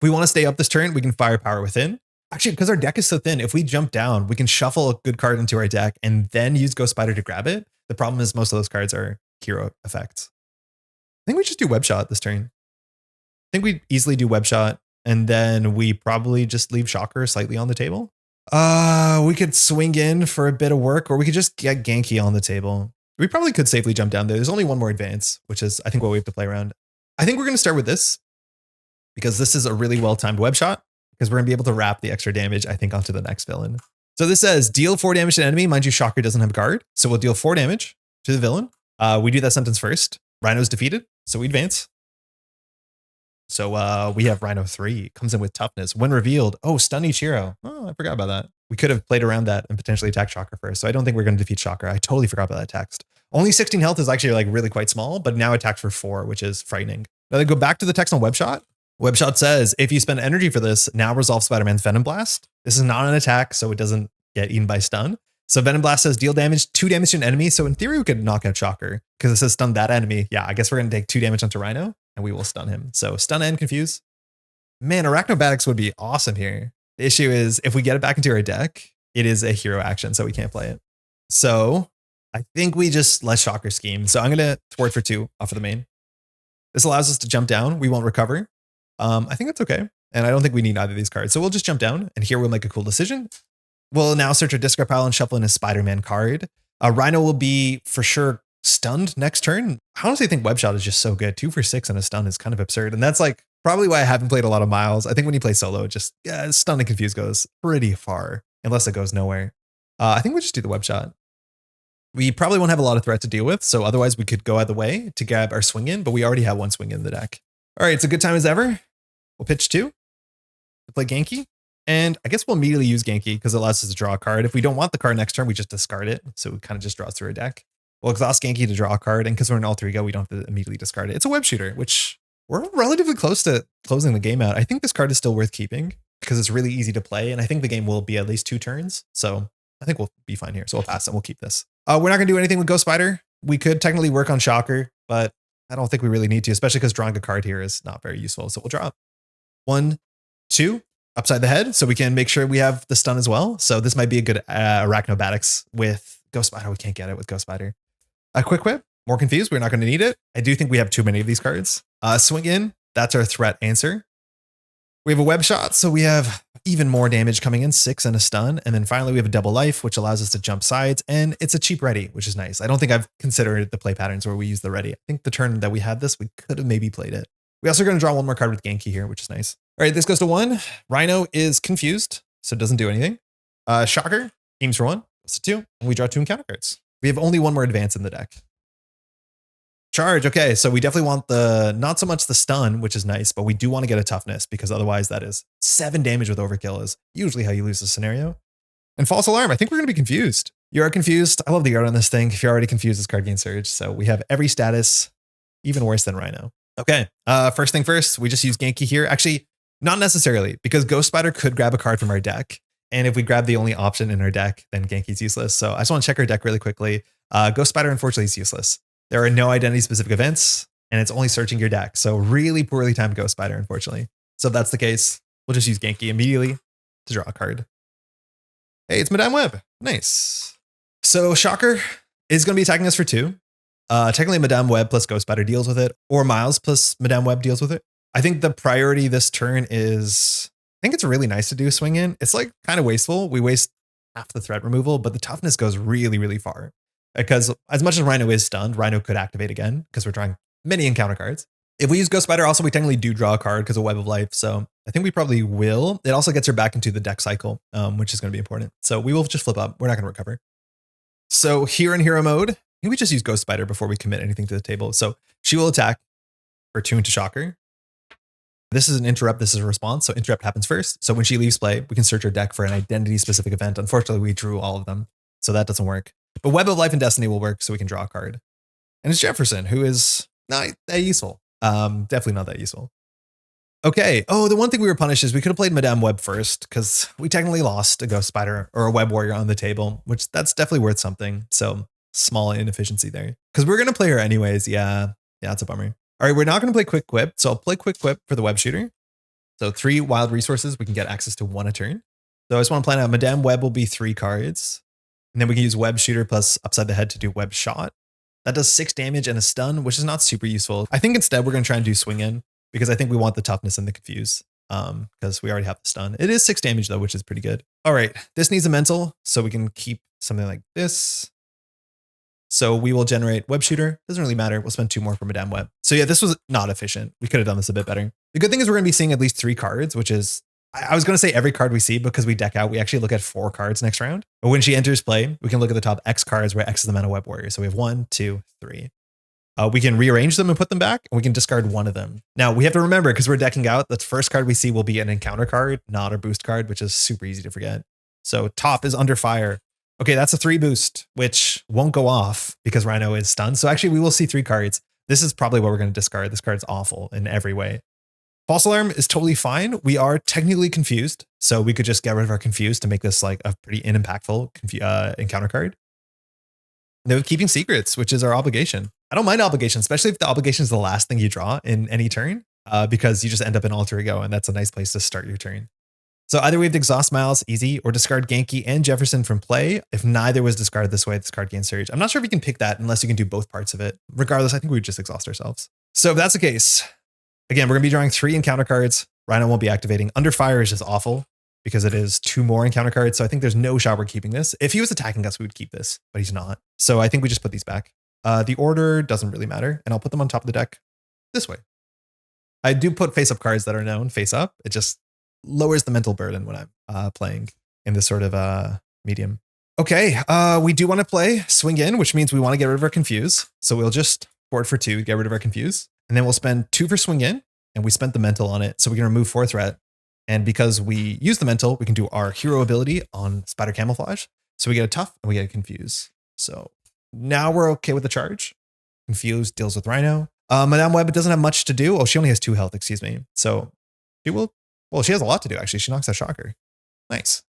If we want to stay up this turn, we can fire power within. Actually, because our deck is so thin, if we jump down, we can shuffle a good card into our deck and then use Ghost Spider to grab it. The problem is most of those cards are hero effects. I think we just do Web Shot this turn. I think we easily do Web Shot, and then we probably just leave Shocker slightly on the table. We could swing in for a bit of work, or we could just get Genki on the table. We probably could safely jump down there. There's only one more advance, which is, I think, what we have to play around. I think we're going to start with this because this is a really well-timed Web Shot because we're going to be able to wrap the extra damage, I think, onto the next villain. So this says deal 4 damage to an enemy. Mind you, Shocker doesn't have guard. So we'll deal 4 damage to the villain. We do that sentence first. Rhino's defeated, so we advance. So we have Rhino 3, comes in with toughness. When revealed, oh, stun each hero. Oh, I forgot about that. We could have played around that and potentially attacked Shocker first. So I don't think we're going to defeat Shocker. I totally forgot about that text. Only 16 health is actually like really quite small, but now attacks for 4, which is frightening. Now they go back to the text on Web Shot. Web Shot says, if you spend energy for this, now resolve Spider-Man's Venom Blast. This is not an attack, so it doesn't get eaten by stun. So Venom Blast says deal damage, 2 damage to an enemy. So in theory, we could knock out Shocker because it says stun that enemy. Yeah, I guess we're going to take 2 damage onto Rhino and we will stun him. So stun and confuse. Man, Arachnobatics would be awesome here. The issue is if we get it back into our deck, it is a hero action, so we can't play it. So I think we just let Shocker scheme. So I'm going to thwart for 2 off of the main. This allows us to jump down. We won't recover. I think that's okay. And I don't think we need either of these cards. So we'll just jump down and here we'll make a cool decision. We'll now search our discard pile and shuffle in a Spider-Man card. Rhino will be for sure stunned next turn. I honestly think Web Shot is just so good. 2 for 6 and a stun is kind of absurd. And that's like probably why I haven't played a lot of Miles. I think when you play solo, just stun and confuse goes pretty far unless it goes nowhere. I think we'll just do the Web Shot. We probably won't have a lot of threat to deal with. So otherwise we could go out of the way to grab our swing in, but we already have 1 swing in the deck. All right, it's a good time as ever. We'll pitch 2 to play Genki. And I guess we'll immediately use Genki because it allows us to draw a card. If we don't want the card next turn, we just discard it. So it kind of just draws through our deck. We'll exhaust Genki to draw a card. And because we're in alter ego, we don't have to immediately discard it. It's a web shooter, which we're relatively close to closing the game out. I think this card is still worth keeping because it's really easy to play. And I think the game will be at least 2 turns. So I think we'll be fine here. So we'll pass and we'll keep this. We're not going to do anything with Ghost Spider. We could technically work on Shocker, but I don't think we really need to, especially because drawing a card here is not very useful. So we'll draw 1, 2. Upside the head, so we can make sure we have the stun as well. So this might be a good Arachnobatics with Ghost Spider. We can't get it with Ghost Spider. A quick whip, more confused. We're not going to need it. I do think we have too many of these cards. Swing in, that's our threat answer. We have a Web Shot, so we have even more damage coming in, 6 and a stun. And then finally we have a double life, which allows us to jump sides. And it's a cheap ready, which is nice. I don't think I've considered the play patterns where we use the ready. I think the turn that we had this, we could have maybe played it. We also are going to draw 1 more card with Genki here, which is nice. All right, this goes to 1. Rhino is confused, so it doesn't do anything. Shocker, aims for 1, goes to 2, and we draw 2 encounter cards. We have only 1 more advance in the deck. Charge, okay, so we definitely want not so much the stun, which is nice, but we do want to get a toughness because otherwise that is 7 damage with overkill is usually how you lose the scenario. And false alarm, I think we're going to be confused. You are confused. I love the art on this thing. If you're already confused, this card gains surge. So we have every status, even worse than Rhino. Okay, first thing first, we just use Genki here. Actually, not necessarily, because Ghost Spider could grab a card from our deck. And if we grab the only option in our deck, then Genki's useless. So I just want to check our deck really quickly. Ghost Spider, unfortunately, is useless. There are no identity-specific events, and it's only searching your deck. So really poorly timed Ghost Spider, unfortunately. So if that's the case, we'll just use Genki immediately to draw a card. Hey, it's Madame Web. Nice. So Shocker is going to be attacking us for 2. Technically, Madame Web plus Ghost Spider deals with it, or Miles plus Madame Web deals with it. I think the priority this turn is, I think it's really nice to do swing in. It's like kind of wasteful. We waste half the threat removal, but the toughness goes really, really far. Because as much as Rhino is stunned, Rhino could activate again because we're drawing many encounter cards. If we use Ghost Spider, also we technically do draw a card because of Web of Life. So I think we probably will. It also gets her back into the deck cycle, which is going to be important. So we will just flip up. We're not going to recover. So here in hero mode, maybe we just use Ghost Spider before we commit anything to the table. So she will attack for 2 into Shocker. This is an interrupt. This is a response. So interrupt happens first. So when she leaves play, we can search our deck for an identity specific event. Unfortunately, we drew all of them. So that doesn't work. But Web of Life and Destiny will work so we can draw a card. And it's Jefferson, who is not that useful. Definitely not that useful. Okay. Oh, the one thing we were punished is we could have played Madame Web first because we technically lost a Ghost Spider or a Web Warrior on the table, which that's definitely worth something. So small inefficiency there. Because we're going to play her anyways. Yeah, it's a bummer. All right, we're not going to play Quick Quip. So I'll play Quick Quip for the Web Shooter. So 3 wild resources. We can get access to 1 a turn. So I just want to plan out Madame Web will be 3 cards. And then we can use Web Shooter plus Upside the Head to do Web Shot. That does 6 damage and a stun, which is not super useful. I think instead we're going to try and do Swing In because I think we want the toughness and the confuse because we already have the stun. It is 6 damage though, which is pretty good. All right, this needs a mental, so we can keep something like this. So we will generate Web Shooter. Doesn't really matter. We'll spend 2 more for Madame Web. So yeah, this was not efficient. We could have done this a bit better. The good thing is we're going to be seeing at least 3 cards, which is, I was going to say every card we see because we deck out, we actually look at 4 cards next round. But when she enters play, we can look at the top X cards where X is the mana Web Warrior. So we have 1, 2, 3. We can rearrange them and put them back, and we can discard 1 of them. Now we have to remember, because we're decking out, the first card we see will be an encounter card, not a boost card, which is super easy to forget. So top is Under Fire. Okay, that's a 3 boost, which won't go off because Rhino is stunned. So actually we will see 3 cards. This is probably what we're going to discard. This card's awful in every way. False Alarm is totally fine. We are technically confused. So we could just get rid of our confused to make this like a pretty unimpactful encounter card. No Keeping Secrets, which is our obligation. I don't mind obligation, especially if the obligation is the last thing you draw in any turn, because you just end up in Alter Ego, and that's a nice place to start your turn. So either we have to exhaust Miles, easy, or discard Genki and Jefferson from play. If neither was discarded this way, this card gains Surge. I'm not sure if you can pick that unless you can do both parts of it. Regardless, I think we would just exhaust ourselves. So if that's the case, again, we're going to be drawing 3 encounter cards. Rhino won't be activating. Under Fire is just awful because it is 2 more encounter cards. So I think there's no shot we're keeping this. If he was attacking us, we would keep this, but he's not. So I think we just put these back. The order doesn't really matter, and I'll put them on top of the deck this way. I do put face-up cards that are known face up. It just lowers the mental burden when I'm playing in this sort of medium. Okay, we do want to play Swing In, which means we want to get rid of our Confuse. So we'll just board for 2, get rid of our Confuse. And then we'll spend 2 for Swing In, and we spent the mental on it. So we can remove 4 threat. And because we use the mental, we can do our hero ability on Spider Camouflage. So we get a Tough and we get a Confuse. So now we're okay with the charge. Confuse deals with Rhino. Madame Web doesn't have much to do. Oh, she only has 2 health, excuse me. So she will, well, she has a lot to do, actually. She knocks out Shocker. Nice.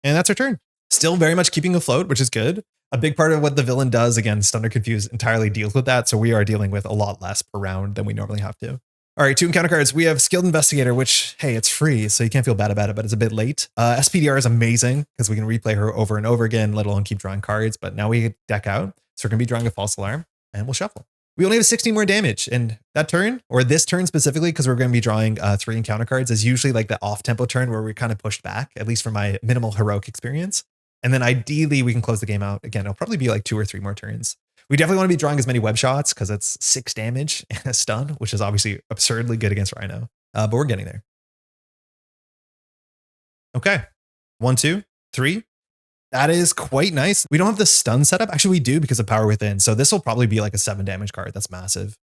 And that's her turn. Still very much keeping afloat, which is good. A big part of what the villain does against Thunder Confuse entirely deals with that. So we are dealing with a lot less per round than we normally have to. All right, 2 encounter cards. We have Skilled Investigator, which, hey, it's free, so you can't feel bad about it, but it's a bit late. SPDR is amazing because we can replay her over and over again, let alone keep drawing cards. But now we deck out. So we're going to be drawing a False Alarm, and we'll shuffle. We only have 16 more damage, and that turn, or this turn specifically, because we're going to be drawing 3 encounter cards, is usually like the off-tempo turn where we're kind of pushed back, at least from my minimal heroic experience. And then ideally, we can close the game out. Again, it'll probably be like 2 or 3 more turns. We definitely want to be drawing as many web shots because it's 6 damage and a stun, which is obviously absurdly good against Rhino, but we're getting there. Okay, 1, 2, 3. That is quite nice. We don't have the stun setup. Actually, we do because of Power Within. So this will probably be like a 7 damage card. That's massive.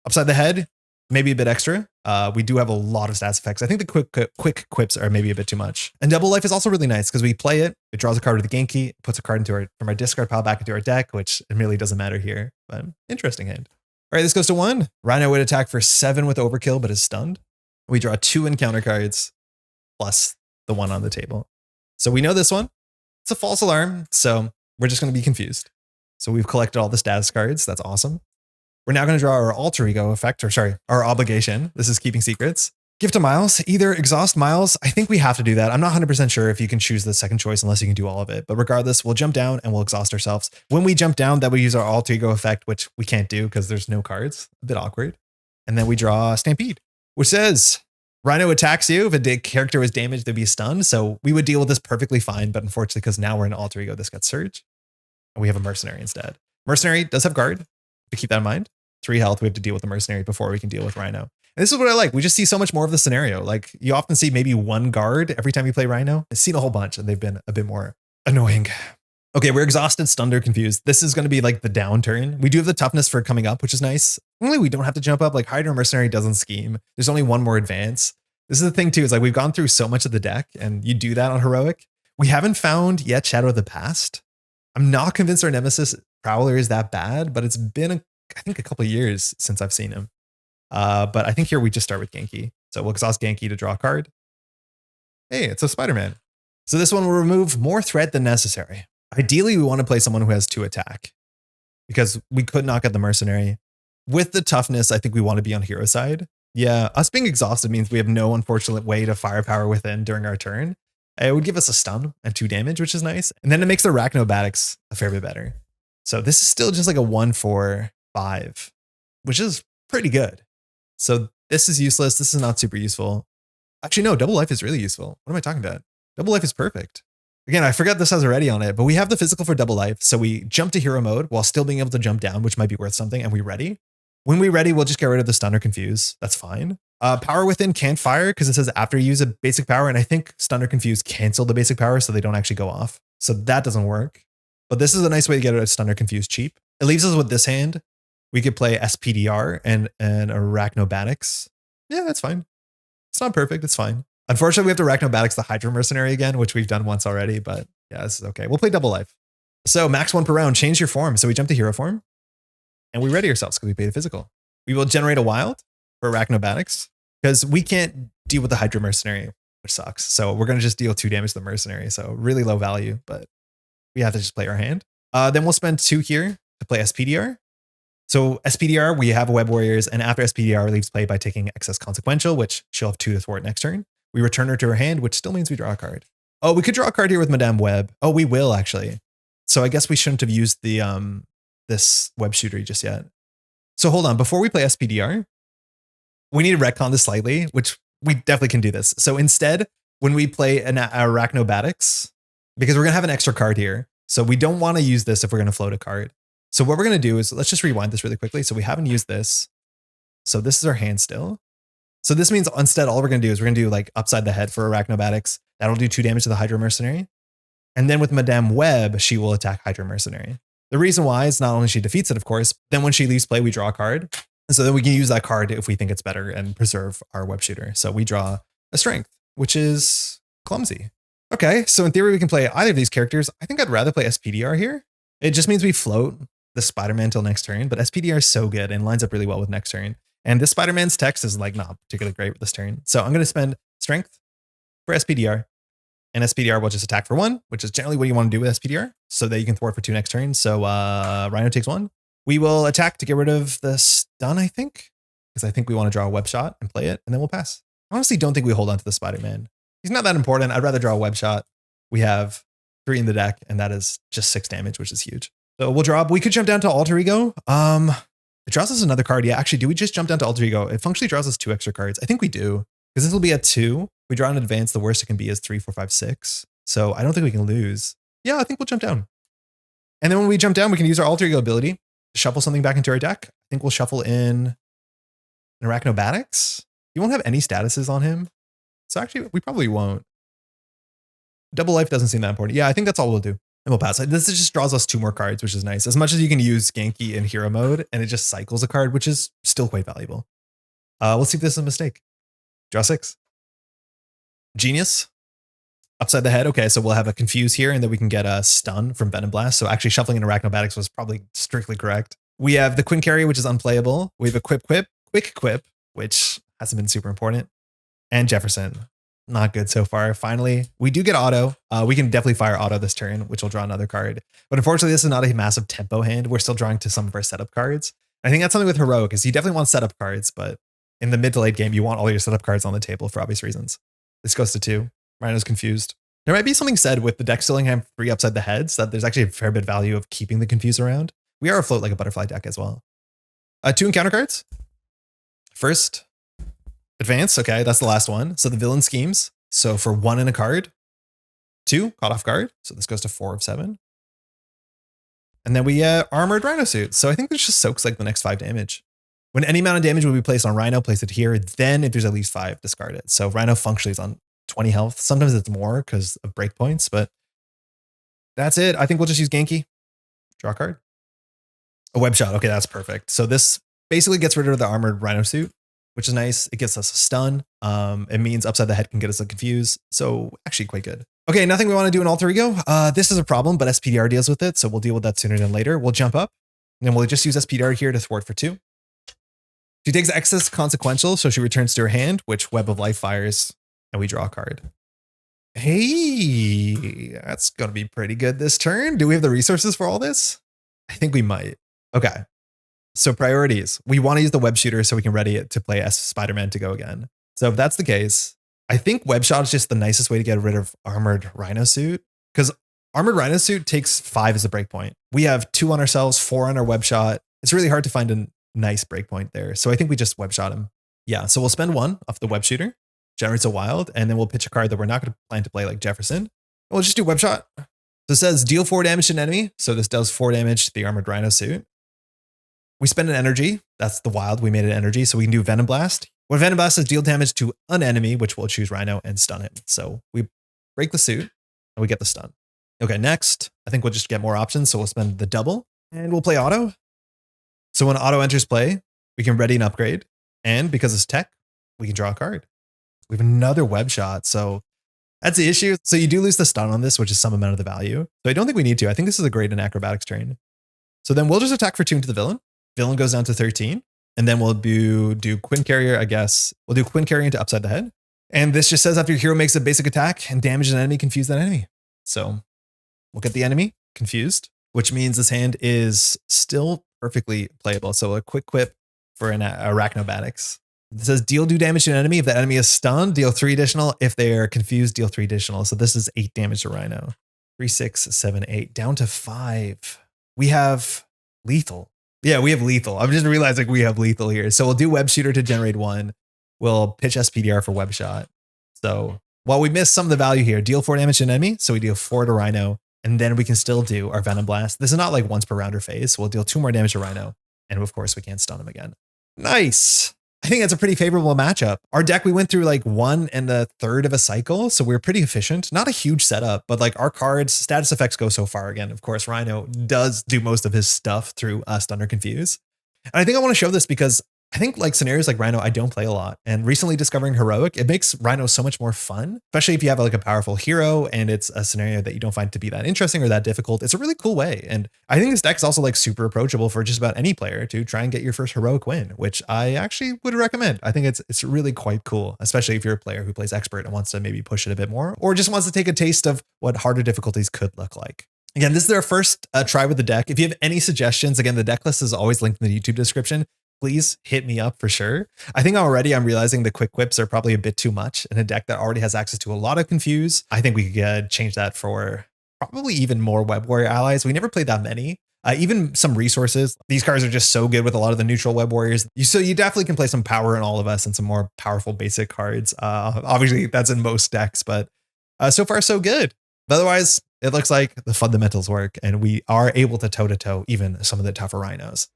Upside the Head, maybe a bit extra. We do have a lot of stats effects. I think the quick quips are maybe a bit too much. And Double Life is also really nice because we play it. It draws a card with the Genki, puts a card into from our discard pile back into our deck, which it really doesn't matter here. But interesting hand. All right, this goes to 1. Rhino would attack for 7 with Overkill, but is stunned. We draw 2 encounter cards plus the 1 on the table. So we know this one. It's a False Alarm, so we're just going to be confused. So we've collected all the status cards. That's awesome. We're now going to draw our Alter Ego effect, or sorry, our obligation. This is Keeping Secrets. Gift to Miles. Either exhaust Miles. I think we have to do that. I'm not 100% sure if you can choose the second choice unless you can do all of it. But regardless, we'll jump down and we'll exhaust ourselves. When we jump down, that we use our Alter Ego effect, which we can't do because there's no cards. A bit awkward. And then we draw Stampede, which says Rhino attacks you. If a character was damaged, they'd be stunned. So we would deal with this perfectly fine. But unfortunately, because now we're in alter ego, this got surge. And we have a mercenary instead. Mercenary does have guard. To keep that in mind. 3 health. We have to deal with the mercenary before we can deal with Rhino. And this is what I like. We just see so much more of the scenario. Like you often see maybe 1 guard every time you play Rhino. I've seen a whole bunch and they've been a bit more annoying. Okay, we're exhausted, stunned, or confused. This is going to be like the downturn. We do have the toughness for coming up, which is nice. Only we don't have to jump up. Like Hydra Mercenary doesn't scheme. There's only 1 more advance. This is the thing too, is like we've gone through so much of the deck and you do that on Heroic. We haven't found yet Shadow of the Past. I'm not convinced our Nemesis Prowler is that bad, but it's been, I think, a couple of years since I've seen him. But I think here we just start with Genki. So we'll exhaust Genki to draw a card. Hey, it's a Spider-Man. So this one will remove more threat than necessary. Ideally, we want to play someone who has 2 attack because we could not get the mercenary. With the toughness, I think we want to be on hero side. Yeah, us being exhausted means we have no unfortunate way to firepower within during our turn. It would give us a stun and 2 damage, which is nice. And then it makes the Arachnobatics a fair bit better. So this is still just like a 1-4-5, which is pretty good. So this is useless. This is not super useful. Actually, no, double life is really useful. What am I talking about? Double life is perfect. Again, I forgot this has already on it, but we have the physical for double life. So we jump to hero mode while still being able to jump down, which might be worth something. And we ready. When we ready, we'll just get rid of the stun or confuse. That's fine. Power within can't fire because it says after you use a basic power. And I think stun or confuse cancel the basic power so they don't actually go off. So that doesn't work. But this is a nice way to get a stun or confuse cheap. It leaves us with this hand. We could play SPDR and Arachnobatics. Yeah, that's fine. It's not perfect. It's fine. Unfortunately, we have to Arachnobatics the Hydra Mercenary again, which we've done once already. But yeah, this is okay. We'll play double life. So max 1 per round. Change your form. So we jump to hero form. And we ready ourselves because we pay the physical. We will generate a wild for Arachnobatics because we can't deal with the Hydra Mercenary, which sucks. So we're going to just deal 2 damage to the Mercenary. So really low value, but we have to just play our hand. Then we'll spend 2 here to play SPDR. So SPDR, we have Web Warriors, and after SPDR leaves play by taking excess consequential, which she'll have 2 to thwart next turn. We return her to her hand, which still means we draw a card. Oh, we could draw a card here with Madame Web. Oh, we will actually. So I guess we shouldn't have used the this web shooter just yet. So hold on, before we play SPDR, we need to retcon this slightly, which we definitely can do this. So instead, when we play an Arachnobatics, because we're gonna have an extra card here, so we don't want to use this if we're gonna float a card. So what we're gonna do is, let's just rewind this really quickly. So we haven't used this. So this is our hand still. So this means instead, all we're gonna do is we're gonna do like upside the head for Arachnobatics. That'll do 2 damage to the Hydra Mercenary. And then with Madame Web, she will attack Hydra Mercenary. The reason why is not only she defeats it, of course, then when she leaves play, we draw a card. And so then we can use that card if we think it's better and preserve our web shooter. So we draw a strength, which is clumsy. Okay, so in theory, we can play either of these characters. I think I'd rather play SPDR here. It just means we float the Spider-Man till next turn, but SPDR is so good and lines up really well with next turn. And this Spider-Man's text is like not particularly great with this turn. So I'm going to spend strength for SPDR. And SPDR will just attack for 1, which is generally what you want to do with SPDR, so that you can thwart for 2 next turn. So Rhino takes 1. We will attack to get rid of the stun, I think, because I think we want to draw a web shot and play it, and then we'll pass. I honestly don't think we hold on to the Spider-Man. He's not that important. I'd rather draw a web shot. We have 3 in the deck, and that is just 6 damage, which is huge. So we'll drop. We could jump down to Alter Ego. It draws us another card. Yeah, actually, do we just jump down to Alter Ego? It functionally draws us 2 extra cards. I think we do, because this will be a 2. We draw in advance. The worst it can be is 3, 4, 5, 6. So I don't think we can lose. Yeah, I think we'll jump down. And then when we jump down, we can use our Alter Ego ability to shuffle something back into our deck. I think we'll shuffle in an Arachnobatics. You won't have any statuses on him. So actually, we probably won't. Double life doesn't seem that important. Yeah, I think that's all we'll do. And we'll pass. This just draws us 2 more cards, which is nice. As much as you can use Genki in hero mode, and it just cycles a card, which is still quite valuable. We'll see if this is a mistake. Draw 6. Genius. Upside the head. Okay, so we'll have a confuse here, and then we can get a stun from Venom Blast. So actually shuffling in Arachnobatics was probably strictly correct. We have the Quinn Carry, which is unplayable. We have a Quick Quip, which hasn't been super important. And Jefferson. Not good so far. Finally, we do get auto. We can definitely fire auto this turn, which will draw another card. But unfortunately, this is not a massive tempo hand. We're still drawing to some of our setup cards. I think that's something with Heroic, is you definitely want setup cards, but in the mid to late game, you want all your setup cards on the table for obvious reasons. This goes to 2. Rhino's confused. There might be something said with the deck still having 3 upside the heads that there's actually a fair bit of value of keeping the confuse around. We are afloat like a butterfly deck as well. 2 encounter cards. First, Advance. Okay, that's the last one. So the villain schemes. So for 1 in a card, 2 caught off guard. So this goes to 4 of 7. And then we armored Rhino suit. So I think this just soaks like the next 5 damage. When any amount of damage will be placed on Rhino, place it here. Then if there's at least 5, discard it. So Rhino functionally is on 20 health. Sometimes it's more because of breakpoints, but that's it. I think we'll just use Genki. Draw a card. A web shot. Okay, that's perfect. So this basically gets rid of the armored Rhino suit, which is nice. It gets us a stun. It means upside the head can get us a confuse. So actually quite good. Okay, nothing we want to do in alter ego. This is a problem, but SPDR deals with it. So we'll deal with that sooner than later. We'll jump up and then we'll just use SPDR here to thwart for 2. She takes excess consequential, so she returns to her hand, which Web of Life fires, and we draw a card. Hey, that's going to be pretty good this turn. Do we have the resources for all this? I think we might. Okay. So priorities. We want to use the web shooter so we can ready it to play as Spider-Man to go again. So if that's the case, I think web shot is just the nicest way to get rid of armored Rhino suit, because armored Rhino suit takes 5 as a breakpoint. We have 2 on ourselves, 4 on our web shot. It's really hard to find a nice breakpoint there. So I think we just web shot him. Yeah. So we'll spend 1 off the web shooter, generates a wild, and then we'll pitch a card that we're not going to plan to play like Jefferson. We'll just do web shot. So it says deal 4 damage to an enemy. So this does 4 damage to the armored Rhino suit. We spend an energy. That's the wild. We made an energy. So we can do Venom Blast. When Venom Blast says deal damage to an enemy, which we'll choose Rhino and stun him. So we break the suit and we get the stun. Okay, next, I think we'll just get more options. So we'll spend the double and we'll play auto. So when auto enters play, we can ready an upgrade. And because it's tech, we can draw a card. We have another web shot. So that's the issue. So you do lose the stun on this, which is some amount of the value. So I don't think we need to. I think this is a great in acrobatics turn. So then we'll just attack for 2 into the villain. Villain goes down to 13. And then we'll do Quinn Carrier, I guess. We'll do Quinn Carrier into upside the head. And this just says after your hero makes a basic attack and damages an enemy, confuse that enemy. So we'll get the enemy confused, which means this hand is still perfectly playable. So a quick quip for an Arachnobatics. It says deal 2 damage to an enemy. If the enemy is stunned, deal 3 additional. If they are confused, deal 3 additional. So this is 8 damage to Rhino. 3, 6, 7, 8. Down to 5. We have lethal. Yeah, we have lethal. I'm just realizing we have lethal here. So we'll do web shooter to generate 1. We'll pitch SPDR for web shot. So while we missed some of the value here, deal 4 damage to an enemy. So we deal 4 to Rhino. And then we can still do our Venom Blast. This is not like once per round or phase. So we'll deal 2 more damage to Rhino. And of course, we can't stun him again. Nice. I think that's a pretty favorable matchup. Our deck, we went through like 1 1/3 of a cycle. So we're pretty efficient. Not a huge setup, but like our cards, status effects go so far. Again, of course, Rhino does do most of his stuff through Stun or Confuse. And I think I want to show this because I think like scenarios like Rhino, I don't play a lot. And recently discovering Heroic, it makes Rhino so much more fun, especially if you have like a powerful hero and it's a scenario that you don't find to be that interesting or that difficult. It's a really cool way. And I think this deck is also like super approachable for just about any player to try and get your first Heroic win, which I actually would recommend. I think it's really quite cool, especially if you're a player who plays Expert and wants to maybe push it a bit more, or just wants to take a taste of what harder difficulties could look like. Again, this is our first try with the deck. If you have any suggestions, again, the deck list is always linked in the YouTube description. Please hit me up for sure. I think already I'm realizing the quick whips are probably a bit too much in a deck that already has access to a lot of Confuse. I think we could change that for probably even more Web Warrior allies. We never played that many. Even some resources. These cards are just so good with a lot of the neutral Web Warriors. So you definitely can play some power in all of us and some more powerful basic cards. Obviously that's in most decks, but so far so good. But otherwise, it looks like the fundamentals work and we are able to toe-to-toe even some of the tougher Rhinos.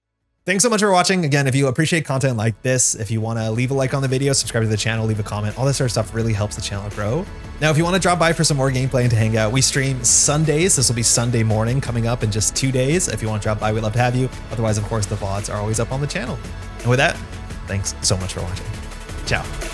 Thanks so much for watching. Again, if you appreciate content like this, if you want to leave a like on the video, subscribe to the channel, leave a comment, all this sort of stuff really helps the channel grow. Now, if you want to drop by for some more gameplay and to hang out, we stream Sundays. This will be Sunday morning coming up in just 2 days. If you want to drop by, we'd love to have you. Otherwise, of course, the VODs are always up on the channel. And with that, thanks so much for watching. Ciao.